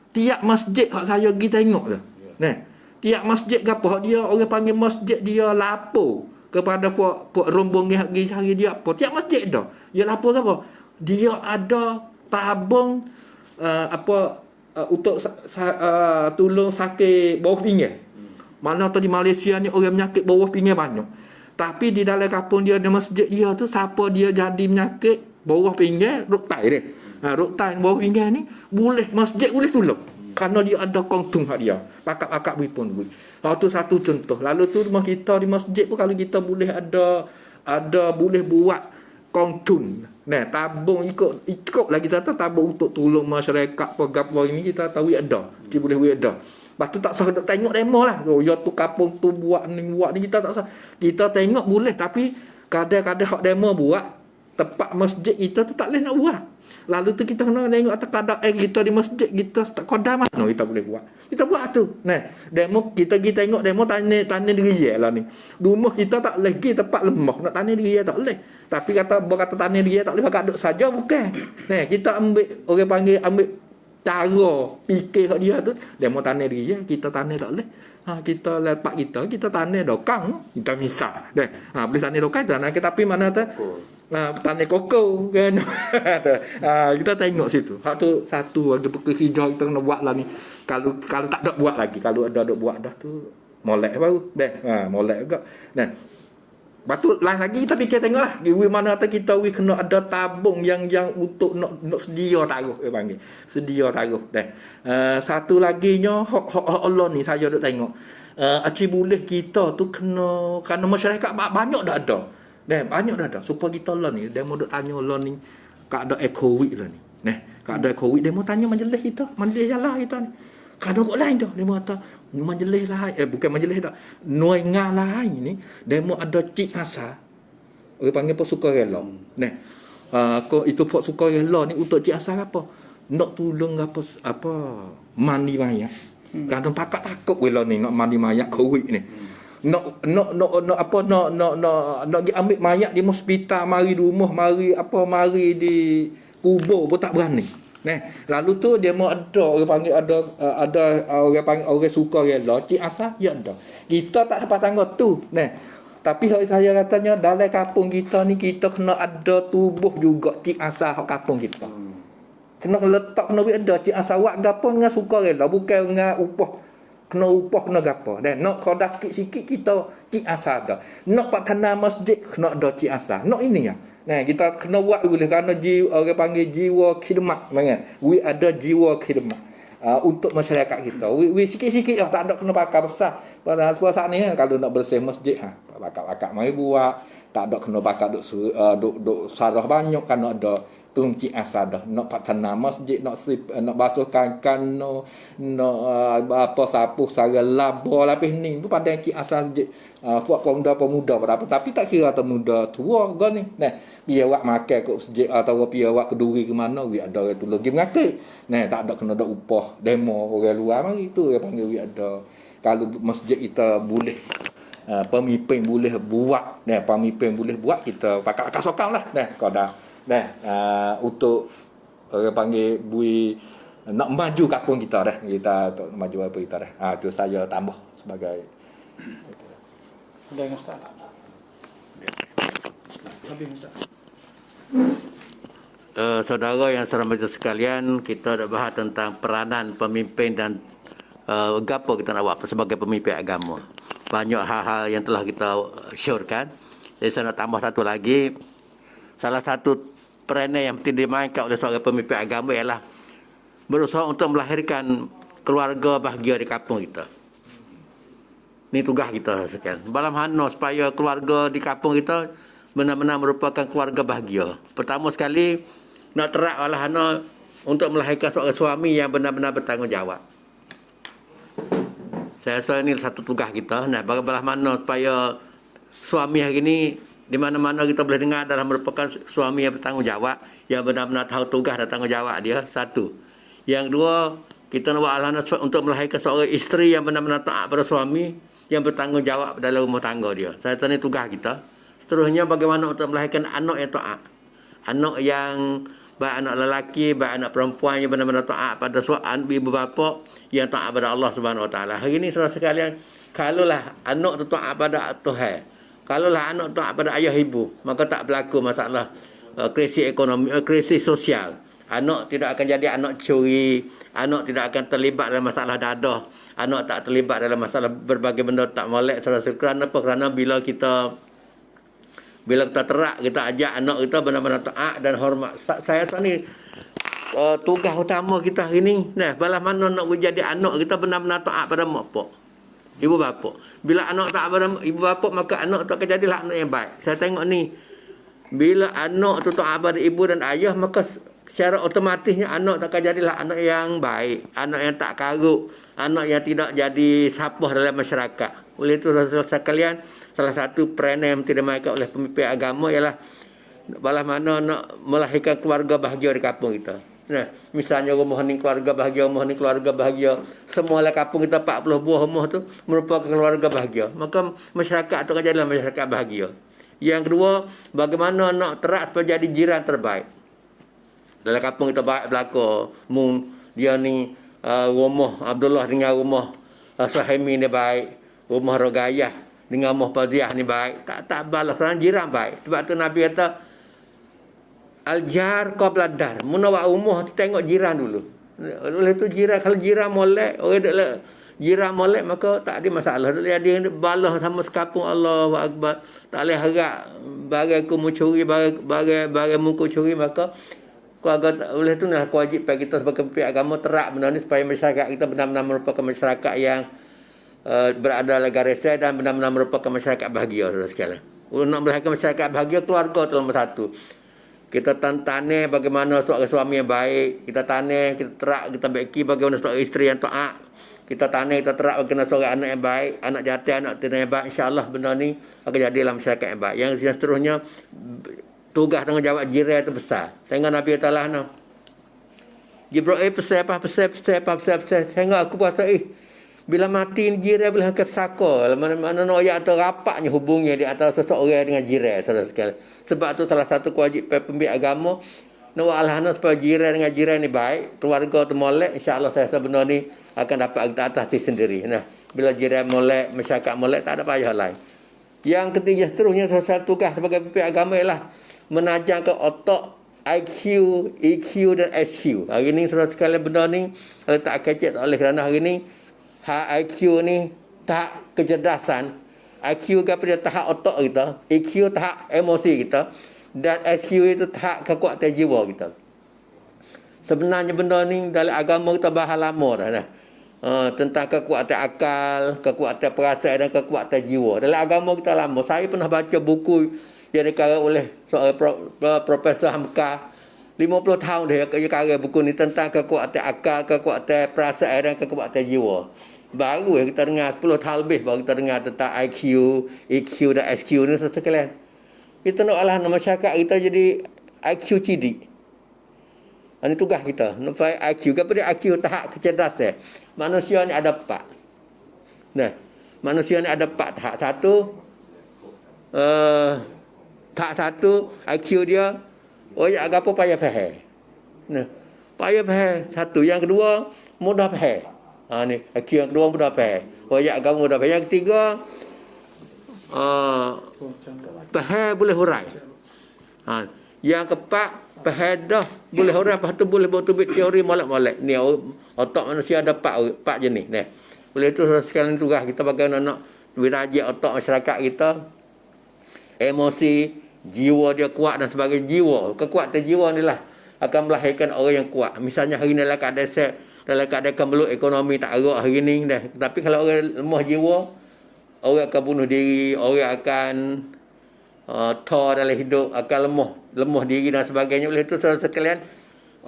Tiap masjid hak saya pergi tengok tu. Nah, tiap masjid ke apa dia orang panggil masjid dia lapor kepada puak rombongan hak pergi cari dia apa. Tiap masjid dah. Dia lapor apa? Dia ada tabung untuk tolong sakit bawah pinggang. Mana tu di Malaysia ni orang penyakit bawah pinggang banyak. Tapi di dalam kampung dia ada masjid dia tu, siapa dia jadi penyakit bawah pinggang, ruktai dia. Ruktai bawah pinggang ni boleh masjid boleh tolong. Kerana dia ada kongtung hak dia. Pakak-pakak bui pun bui. Tu satu contoh. Lalu tu rumah kita di masjid pun kalau kita boleh ada boleh buat kongtun. Nah, tabung ikutlah kita tahu tabung untuk tolong masyarakat pegawai ini kita tahu ada. Kita boleh ada. Lepas tu tak sah tengok demo lah. Oh, ya tu kampung tu buat ni kita tak sah. Kita tengok boleh tapi kadang-kadang hak demo buat tempat masjid kita tu tak boleh nak buat. Lalu tu kita kena tengok atas kadar kita di masjid kita tak kodam mana kita boleh buat. Kita buat tu. Nah, demo kita pergi tengok demo tanah diri lah ni. Rumah kita tak boleh pergi tempat lemah nak tanah diri tak boleh. Tapi berkata tanah diri tak boleh pakai duk saja bukan. Nah, kita ambil orang panggil ambil cara fikir hak dia tu demo tanah diri kita tanah tak boleh. Kita lepak kita tanah dokang kita misal. Boleh tanah dokang tanah kita tapi mana tu tanah koko kan. Kita tengok situ. Hak tu satu lagi pekerja kita kena buat lah ni. Kalau tak ada buat lagi, kalau ada buat dah tu molek baru. Molek juga. Nah, lepas lain lagi kita fikir tengoklah. Mana kita kena ada tabung yang untuk nak sedia taruh panggil. Sedia taruh. Satu lagi nya hak Allah ni saya duk tengok. Aci boleh kita tu kerana masyarakat banyak dah ada. Banyak dah ada. Supaya kita lah ni dia mau duk tanya lah ni keadaan ekonomi lah ni. Keadaan ekonomi dia mau tanya majlis kita, majlis jalan kita ni. Kadang kok lain dah dia mau kata majlis lain bukan majlis dah. Nuangan lain ni dia mau ada cik asa. Orang panggil apa sukarela. Itu pok sukarela ni untuk cik asa apa? Nak tolong apa mandi mayat. Kadang pakak takut wala ni nak mandi mayat COVID ni. Nak pergi ambil mayat di hospital, mari di rumah, mari di kubur pun tak berani. Lalu tu dia mau ada orang panggil ada orang panggil orang suka rela, cik asa ya ada. Kita tak sempat tangguh tu. Tapi saya katanya dalam kampung kita ni kita kena ada tubuh juga cik asa hak kampung kita. Kena letak kena ada cik asa wak gapo dengan suka rela, bukan dengan upah. Kena upah kena gapo. Nak kodak sikit-sikit kita cik asa dah. Nak pak tanah masjid kena ada cik asa. Nak ini ya. Kita kena buat boleh kerana orang panggil jiwa khidmat. We ada jiwa khidmat untuk masyarakat kita. We sikit-sikit tak ada kena pakai besar. Pada saat ni kalau nak bersih masjid pakak-pakak mari buat. Tak ada kena pakai duk sarah banyak kerana ada cik asa dah nak pak tanah masjid nak basuhkan nak apa sapu sara laba lapis ni pun pada cik asa masjid buat pemuda apa tapi tak kira atau muda tua ke ni biar awak makan kat masjid atau biar awak keduri ke mana we ada tu lagi mengakit tak ada kena ada upah demo orang luar mari tu dia panggil we ada kalau masjid kita boleh pemimpin boleh buat pemimpin boleh buat kita pakai sokang lah sekadar untuk orang panggil bui nak maju kampung kita kita untuk maju apa kita tu saya tambah sebagai Ada yang Ustaz? Habis Ustaz. Saudara yang serahmati sekalian, kita dah bahas tentang peranan pemimpin dan gapo kita nak buat sebagai pemimpin agama. Banyak hal-hal yang telah kita syorkan. Jadi saya nak tambah satu lagi. Salah satu peranan yang penting dimainkan oleh seorang pemimpin agama ialah berusaha untuk melahirkan keluarga bahagia di kampung kita. Ini tugas kita sekian. Balam hano supaya keluarga di kampung kita benar-benar merupakan keluarga bahagia. Pertama sekali nak terak balam hano untuk melahirkan seorang suami yang benar-benar bertanggungjawab. Saya rasa ini satu tugas kita. Bagaimana mana supaya suami hari ini di mana-mana kita boleh dengar adalah merupakan suami yang bertanggungjawab, yang benar-benar tahu tugas dan tanggungjawab dia. Satu. Yang dua, kita nak buat alana untuk melahirkan seorang isteri yang benar-benar taat pada suami, yang bertanggungjawab dalam rumah tangga dia. Saya rasa ini tugas kita. Seterusnya bagaimana untuk melahirkan anak yang taat. Anak yang baik anak lelaki, baik anak perempuan yang benar-benar taat pada ibu bapa, yang taat pada Allah Subhanahu Wa Taala. Hari ini saudara sekalian, kalaulah anak tu taat pada Tuhan, kalaulah anak taat pada ayah ibu, maka tak berlaku masalah krisis ekonomi, krisis sosial. Anak tidak akan jadi anak curi, anak tidak akan terlibat dalam masalah dadah, anak tak terlibat dalam masalah berbagai benda tak molek. Kerana apa? Kerana bila kita terak, kita ajak anak kita benar-benar taat dan hormat. Saya tahu ni tugas utama kita hari ni. Nah, balas mana nak jadi anak kita benar-benar taat pada mak pak, ibu bapa. Bila anak taat pada ibu bapa, maka anak tu akan jadilah anak yang baik. Saya tengok ni, bila anak tu taat pada ibu dan ayah, maka secara otomatisnya anak tak akan jadilah anak yang baik, anak yang tak karuk, anak yang tidak jadi sapah dalam masyarakat. Oleh itu saudara sekalian, salah satu peranan yang tidak dimainkan oleh pemimpin agama ialah balas mana nak melahirkan keluarga bahagia di kampung kita. Nah, misalnya rumah ni keluarga bahagia, rumah ni keluarga bahagia, semualah kampung kita 40 buah rumah tu merupakan keluarga bahagia. Maka masyarakat tu akan jadilah masyarakat bahagia. Yang kedua, bagaimana nak terak supaya jadi jiran terbaik. Dalam kampung kita baik berlaku, dia ni rumah Abdullah dengan rumah Sahimi ni baik, rumah Rogayah dengan rumah Fadiah ni baik. Tak balas, kerana jiran baik. Sebab tu Nabi kata, Al-jar qabla dar. Muna buat rumah tu tengok jiran dulu. Oleh tu jiran, kalau jiran molek, orang dak jiran molek, maka tak ada masalah. Dia balas sama sekapung, Allahu Akbar. Tak boleh harap bagai aku mencuri, bagai muka curi, maka keluarga. Oleh tu lah kewajipan kita sebagai pemimpin agama terak benda ni supaya masyarakat kita benar-benar merupakan masyarakat yang berada dalam garisan dan benar-benar merupakan masyarakat bahagia, saudara sekalian. Untuk nak melahirkan masyarakat bahagia, keluarga tu nombor satu. Kita tanah bagaimana seorang suami yang baik, kita tanah, kita terak, kita baiki bagaimana seorang isteri yang taat, kita tanah, kita terak bagaimana seorang anak yang baik, anak jatuh, anak tina yang baik. InsyaAllah benda ni akan jadilah masyarakat yang baik. Yang seterusnya, tugas tanggungjawab jiran itu besar. Tengok Nabi Ta'ala no. Jibril pesan apa. Tengok aku puasa bila mati jiran boleh ke saka. Mana nak ayat atau rapatnya hubungnya di antara seseorang dengan jiran, saudara sekalian. Sebab tu salah satu kewajipan pemimpin agama nak alhana supaya jiran dengan jiran ni baik, keluarga tu molek, insya-Allah saya rasa benda ni akan dapat kita atasi sendiri. Nah, bila jiran molek, masyarakat molek, tak ada payah lain. Yang ketiga seterusnya salah satu tugas sebagai pemimpin agama ialah menajamkan otak IQ, EQ dan SQ. Hari ni saudara sekalian benda ni kalau tak kecek tak oleh, kerana hari ni IQ ni tahap kecerdasan, IQ kepada tahap otak kita, EQ tahap emosi kita, dan SQ itu tahap kekuatan jiwa kita. Sebenarnya benda ni dalam agama kita bahas lama dah. Tentang kekuatan akal, kekuatan perasaan dan kekuatan jiwa. Dalam agama kita lama. Saya pernah baca buku yang dikarang oleh seorang Profesor Hamka. 50 tahun dia karang buku ni tentang kekuatan akal, kekuatan perasaan dan kekuatan jiwa. Baru kita dengar 10 tahun lebih baru kita dengar tentang IQ, EQ dan SQ ni sekalian. Kita nak alah masyarakat kita jadi IQ cidik. Ini tugas kita. Nak IQ. Kepada IQ tahap kecerdasan. Manusia ni ada 4. Nah, manusia ni ada 4 tahap. Tahap satu IQ dia agak apa payah faham. Nah, payah faham satu. Yang kedua mudah faham. Ni IQ yang kedua mudah faham. Agama mudah faham. Yang ketiga faham boleh hurai. Yang keempat faham dah boleh hurai, lepas tu boleh buat teori molek-molek. Ni otak manusia ada 4 jenis. Nah, oleh itu sekalian tugas kita bagaimana nak wirajak otak masyarakat kita, emosi, jiwa dia kuat dan sebagainya. Kekuatan jiwa ni lah akan melahirkan orang yang kuat. Misalnya hari ni dalam keadaan kemelut ekonomi tak aruk hari ni dah. Tapi kalau orang lemah jiwa, orang akan bunuh diri, orang akan thor dalam hidup, akan lemah diri dan sebagainya. Oleh itu saudara sekalian,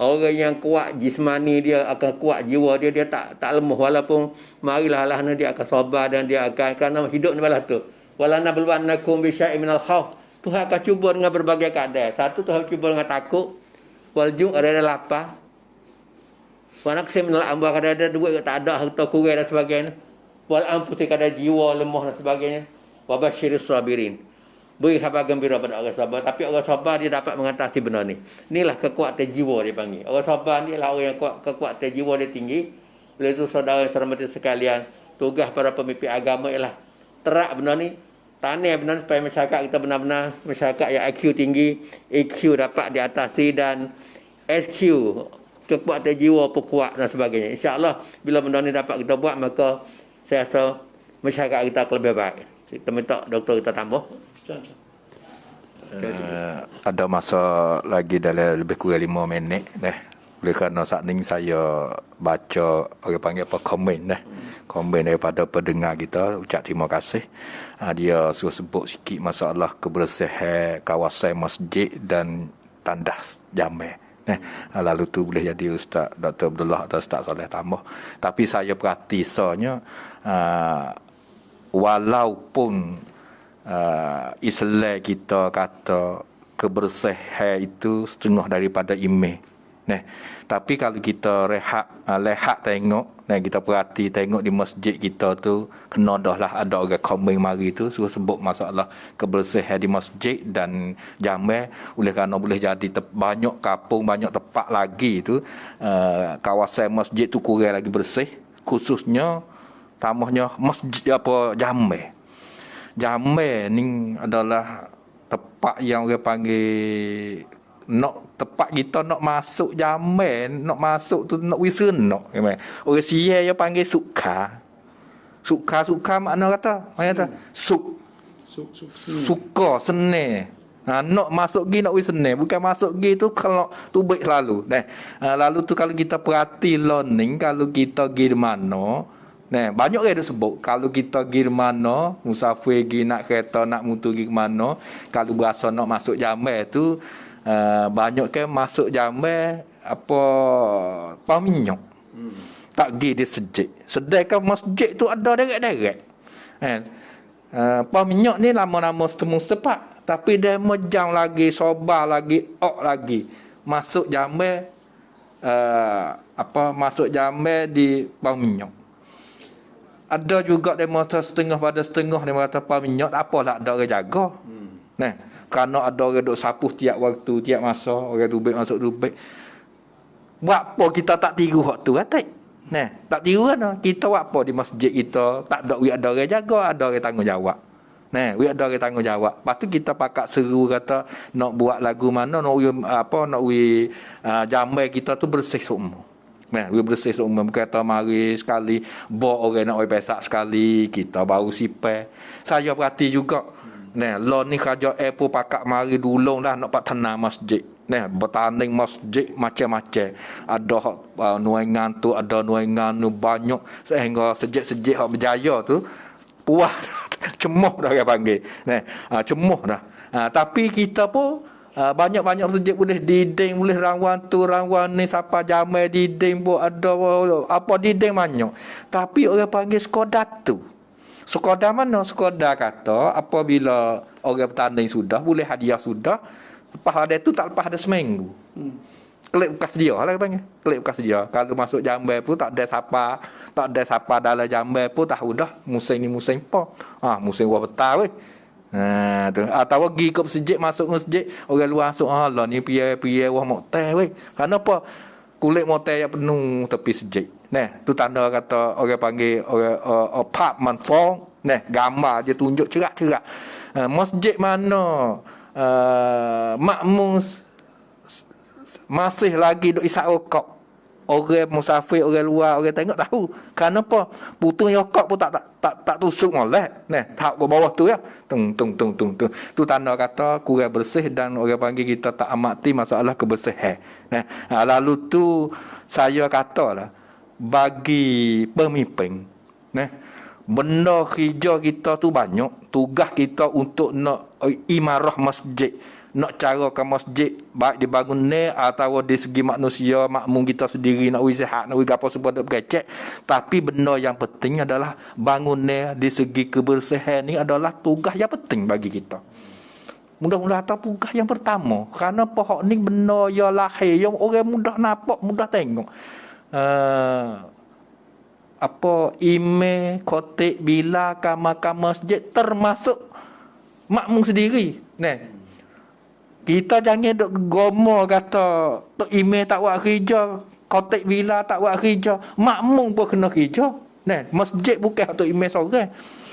orang yang kuat jismani dia akan kuat jiwa dia tak lemah, walaupun marilah dia akan sabar dan dia akan, kerana hidup ni balas tu. Wala nabluwannakum bi syai'in minal khauf. Tuhan akan cuba dengan berbagai keadaan. Satu, Tuhan cuba dengan takut. Wal ju' ada lapar. Wa naqsim minal amwal, ada duit tak ada, harta kurang dan sebagainya. Wal anfusi, ada jiwa lemah dan sebagainya. Wa basyiris sabirin. beri khabar gembira pada orang sabar. Tapi orang sabar dia dapat mengatasi benda ni. Inilah kekuatan jiwa dia panggil. Orang sabar ni lah orang yang kekuatan jiwa dia tinggi. Oleh itu saudara yang saya hormati sekalian, tugas para pemimpin agama ialah terak benda ni, tanam benda ni supaya masyarakat kita benar-benar masyarakat yang IQ tinggi, EQ dapat diatasi dan SQ kekuatan jiwa pun kuat dan sebagainya. InsyaAllah bila benda ni dapat kita buat, maka saya rasa masyarakat kita akan lebih baik. Kita minta doktor kita tambah. Ada masa lagi dalam lebih kurang 5 minit oleh kerana saat ni saya baca orang panggil apa komen komen daripada pendengar kita, ucap terima kasih. Dia suruh sebut sikit masalah kebersihan kawasan masjid dan tandas Jamil. Lalu tu boleh jadi Ustaz Dr. Abdullah atau Ustaz Saleh tambah. Tapi saya perhati soalnya walaupun Islam kita kata kebersihan itu setengah daripada iman. Tapi kalau kita lehat tengok, kita perhati tengok di masjid kita tu, kena dah lah ada orang komen mari tu suruh sebut masalah kebersihan di masjid dan Jamil. Oleh kerana boleh jadi banyak kampung, banyak tempat lagi tu kawasan masjid tu kurang lagi bersih, khususnya tambahnya masjid apa Jamil. Jamil ni adalah tempat yang orang panggil tempat kita nak masuk Jamil, nak masuk tu nak wisenok. Orang Sia dia panggil suka. Suka makna kata, suka senang. Nak masuk gi nak wisenang, bukan masuk gi tu kalau tu baik selalu. Lalu tu kalau kita perhati learning, kalau kita gi di mana, banyak orang dia sebut kalau kita pergi mana, musafir pergi nak kereta, nak motor pergi ke mana, kalau berasa nak masuk Jamil tu banyak kan masuk Jamil apa minyak. Tak pergi dia sejik. Sedangkan masjid tu ada deret-deret. Minyak ni lama-lama setemu setepak, tapi dia mejang lagi, sobar lagi, lagi. Masuk Jamil masuk Jamil di minyak. Ada juga demonstrasi setengah pada setengah dia kata minyak tak apalah ada orang jaga. Kerana ada orang duk sapuh tiap waktu, tiap masa, orang dubik masuk dubik. Buat apa kita tak tiru hak tu kata? Tak tiru kan? Kita buat apa di masjid kita? Tak ada orang jaga, ada orang tanggungjawab. Ada orang tanggungjawab. Lepas tu kita pakat seru kata nak buat lagu mana, nak Jamil kita tu bersih semua. Bersih semua. Kata mari sekali, bawa orang nak pesak sekali, kita baru sipai. Saya perhati juga. Lo ni kerja pun pakat mari dulung dah nak pak tanah masjid. Bertanding masjid macam-macam. Ada nuangan tu, ada nuangan tu banyak sehingga sejik-sejik hak berjaya tu puas cemuh dah dia panggil. Cemuh dah. Tapi kita pun banyak-banyak masjid boleh dinding, boleh rangwan tu, rangwan ni, siapa Jamil dinding pun ada apa dinding banyak. Tapi orang panggil Skoda tu. Skoda mana? Skoda kata apabila orang bertanding sudah, boleh hadiah sudah, lepas ada tu tak lepas ada seminggu. Klik bekas dia lah panggil. Klik bekas dia. Kalau masuk Jamil pun tak ada siapa dalam Jamil pun tahu dah musim ni musim apa. Musim gua petang weh. Tu atau pergi ke masjid, masuk masjid, orang luar masuk Allah ni piye wah motel weh. Kenapa? Kulit motel yang penuh tepi masjid. Tu tanda kata orang panggil orang apartment fong. Gambar dia tunjuk cerak-cerak. Masjid mana makmum masih lagi duk isap rokok. Orang musafir, orang luar, orang tengok tahu. Kenapa? Putung rokok pun tak tusuk molek. Tak ke bawah tu ya. Tung. Tu tanda kata kurang bersih dan orang panggil kita tak amati masalah kebersihan. Lalu tu saya katalah bagi pemimpin, benda kerja kita tu banyak, tugas kita untuk nak imarah masjid, nak carakan masjid baik dibangun ni atau di segi manusia, makmum kita sendiri nak sihat, nak gapo semua nak berkecek. Tapi benda yang penting adalah bangun ni di segi kebersihan ni adalah tugas yang penting bagi kita. Mudah-mudahan tahu tugas yang pertama. Kerana pohon ni benda yang lahir, yang orang mudah nampak, mudah tengok. Email, kotik, bila, kamar masjid termasuk makmum sendiri. Nah, kita jangan duk gomo kata tok email tak buat kerja, kotak bila tak buat kerja, makmum pun kena kerja. Nah, masjid bukan tok email seorang.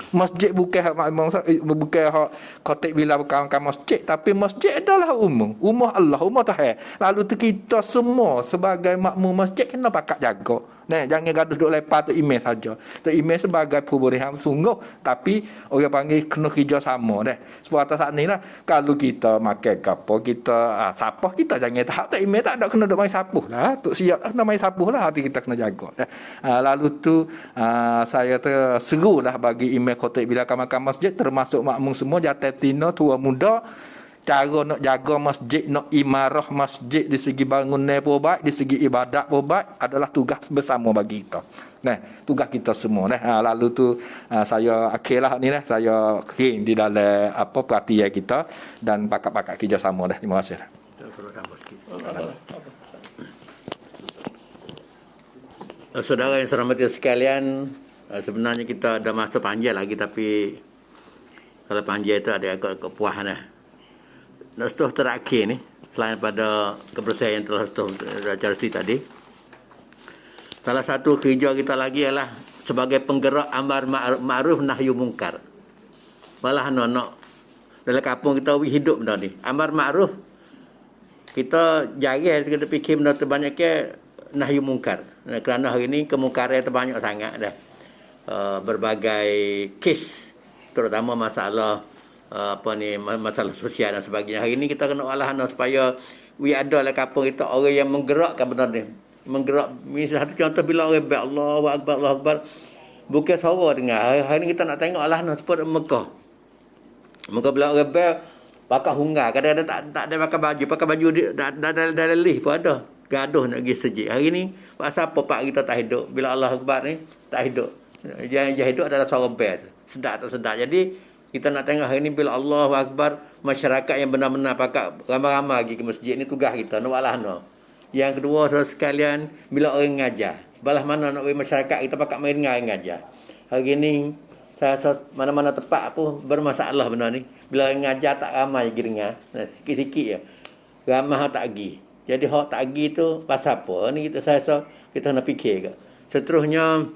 Masjid bukan hak makmum, bukan hak kotak bila kawan-kawan masjid, tapi masjid adalah umum. Umum Allah, umum Tuhan. Lalu tu kita semua sebagai makmum masjid kena pakat jaga. Nah, jangan gaduh duk lepas tu email saja. Tu email sebagai pemberian sungguh, tapi orang panggil kena kerja sama dah. Sebab atas saat ni lah, kalau kita makan kapal, kita sapah, kita jangan tahap tu email tak ada kena duk main sapuh lah. Tu siap lah, kena main sapuh lah, hati kita kena jaga. Lalu tu saya terseru lah bagi email khotik bila kawan-kawan masjid, termasuk makmum semua, jatuh tina, tua muda, cara nak jaga masjid, nak imarah masjid di segi bangunan pun baik, di segi ibadat pun baik, adalah tugas bersama bagi kita. Nah, tugas kita semua. Nah, lalu tu saya akhirlah ni lah, saya kering di dalam perhatian kita dan pakat-pakat kerjasama dah. Terima kasih. Saudara yang saya hormati sekalian, sebenarnya kita ada masa panjang lagi, tapi kalau panjang itu ada agak kepuasan lah. Nak setuh terakhir ni, selain pada kebersihan yang telah setuh cerita tadi, salah satu kerja kita lagi ialah sebagai penggerak amar ma'ruf nahyu mungkar. Malah nak dalam kampung kita hidup benda ni. Amar ma'ruf, kita jarang kita fikir benda tu banyak ke nahyu mungkar. Kerana hari ni kemungkaran tu banyak sangat dah. Berbagai kes, terutama masalah masalah sosial dan sebagainya. Hari ini kita kena alahan supaya ada dalam kampung kita orang yang menggerakkan benda ni. Menggerak, misalnya satu contoh bila orang baik Allahu Akbar, Allahu Akbar, bukan suara dengar. Hari ini kita nak tengok alahan seperti Mekah. Mekah bila orang baik pakai hunggar, kadang-kadang tak ada pakai baju dalam lift pun ada. Gaduh nak pergi sejid. Hari ni pasal apa pak kita tak hidup. Bila Allah Akbar ni tak hidup. Yang hidup adalah suara bel. Sedap tak sedap. Jadi kita nak tengok hari ni bila Allah Akbar, masyarakat yang benar-benar pakai ramai-ramai pergi ke masjid ni tugas kita. Nak buatlah no. Yang kedua, saudara sekalian, bila orang ngajar, balas mana nak bagi masyarakat kita pakai main ngajar. Hari ni saya mana-mana tempat pun bermasalah benda ni. Bila orang ngajar tak ramai pergi dengar. Sikit-sikit je. Ramai tak pergi. Jadi hak tak pergi tu pasal apa? Ni kita nak fikir ke. Seterusnya,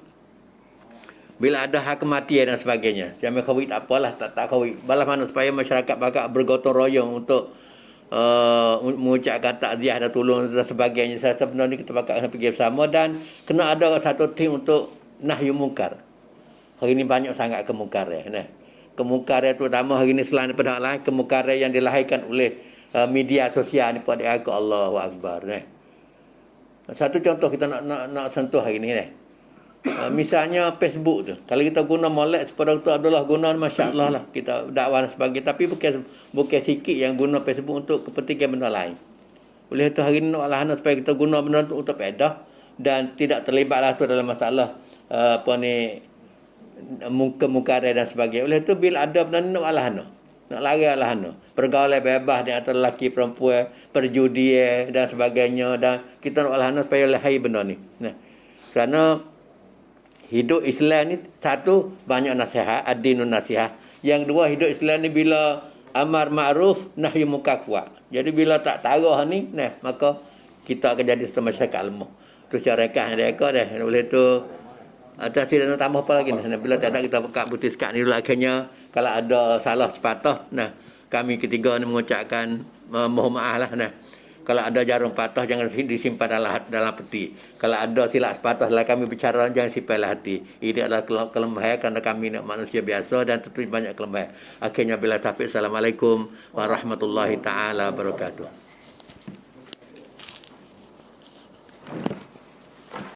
bila ada hak kematian dan sebagainya, jangan kawin tak apalah, tak kawin. Balas mana supaya masyarakat bakal bergotong royong untuk mengucapkan takziah dan tolong dan sebagainya. Saya sebenarnya kita bakal kena pergi bersama dan kena ada satu tim untuk nahyu mungkar. Hari ini banyak sangat kemungkaran. Kemungkaran terutama hari ini selain daripada hal lain, kemungkaran yang dilahirkan oleh media sosial ni pada agak Allahu Akbar. Satu contoh kita nak sentuh hari ini. Misalnya Facebook tu, kalau kita guna molek sepada Dr. Abdullah guna, Masya Allah lah, kita dakwah dan sebagainya, tapi bukan sikit yang guna Facebook untuk kepentingan benda lain. Oleh itu hari ini nak alahan supaya kita guna benda tu untuk faedah dan tidak terlibatlah tu dalam masalah kemungkaran dan sebagainya. Oleh itu bila ada benda ni nak alahan, nak lari alahan, pergaulan bebas di antara lelaki perempuan, perjudian dan sebagainya, dan kita nak alahan supaya lahir benda ni. Kerana hidup Islam ni, satu, banyak nasihat, ad-dinun nasihat. Yang dua, hidup Islam ni bila amar ma'ruf, nahyu munkar kuat. Jadi bila tak taruh ni, maka kita akan jadi satu masyarakat lemah. Itu secara rekah yang dia dah. Oleh itu, atas tidak nak tambah apa lagi. Bila tak ada kita buka bukti sekat ni dulu, akhirnya kalau ada salah sepatah, kami ketiga ni mengucapkan mohon maaf lah. Kalau ada jarum patah, jangan disimpan dalam peti. Kalau ada silap sepatah dalam kami bicara, jangan simpan dalam hati. Ini adalah kelemahan kerana kami nak manusia biasa dan tentu banyak kelemahan. Akhirnya bila taufiq, Assalamualaikum warahmatullahi ta'ala wabarakatuh.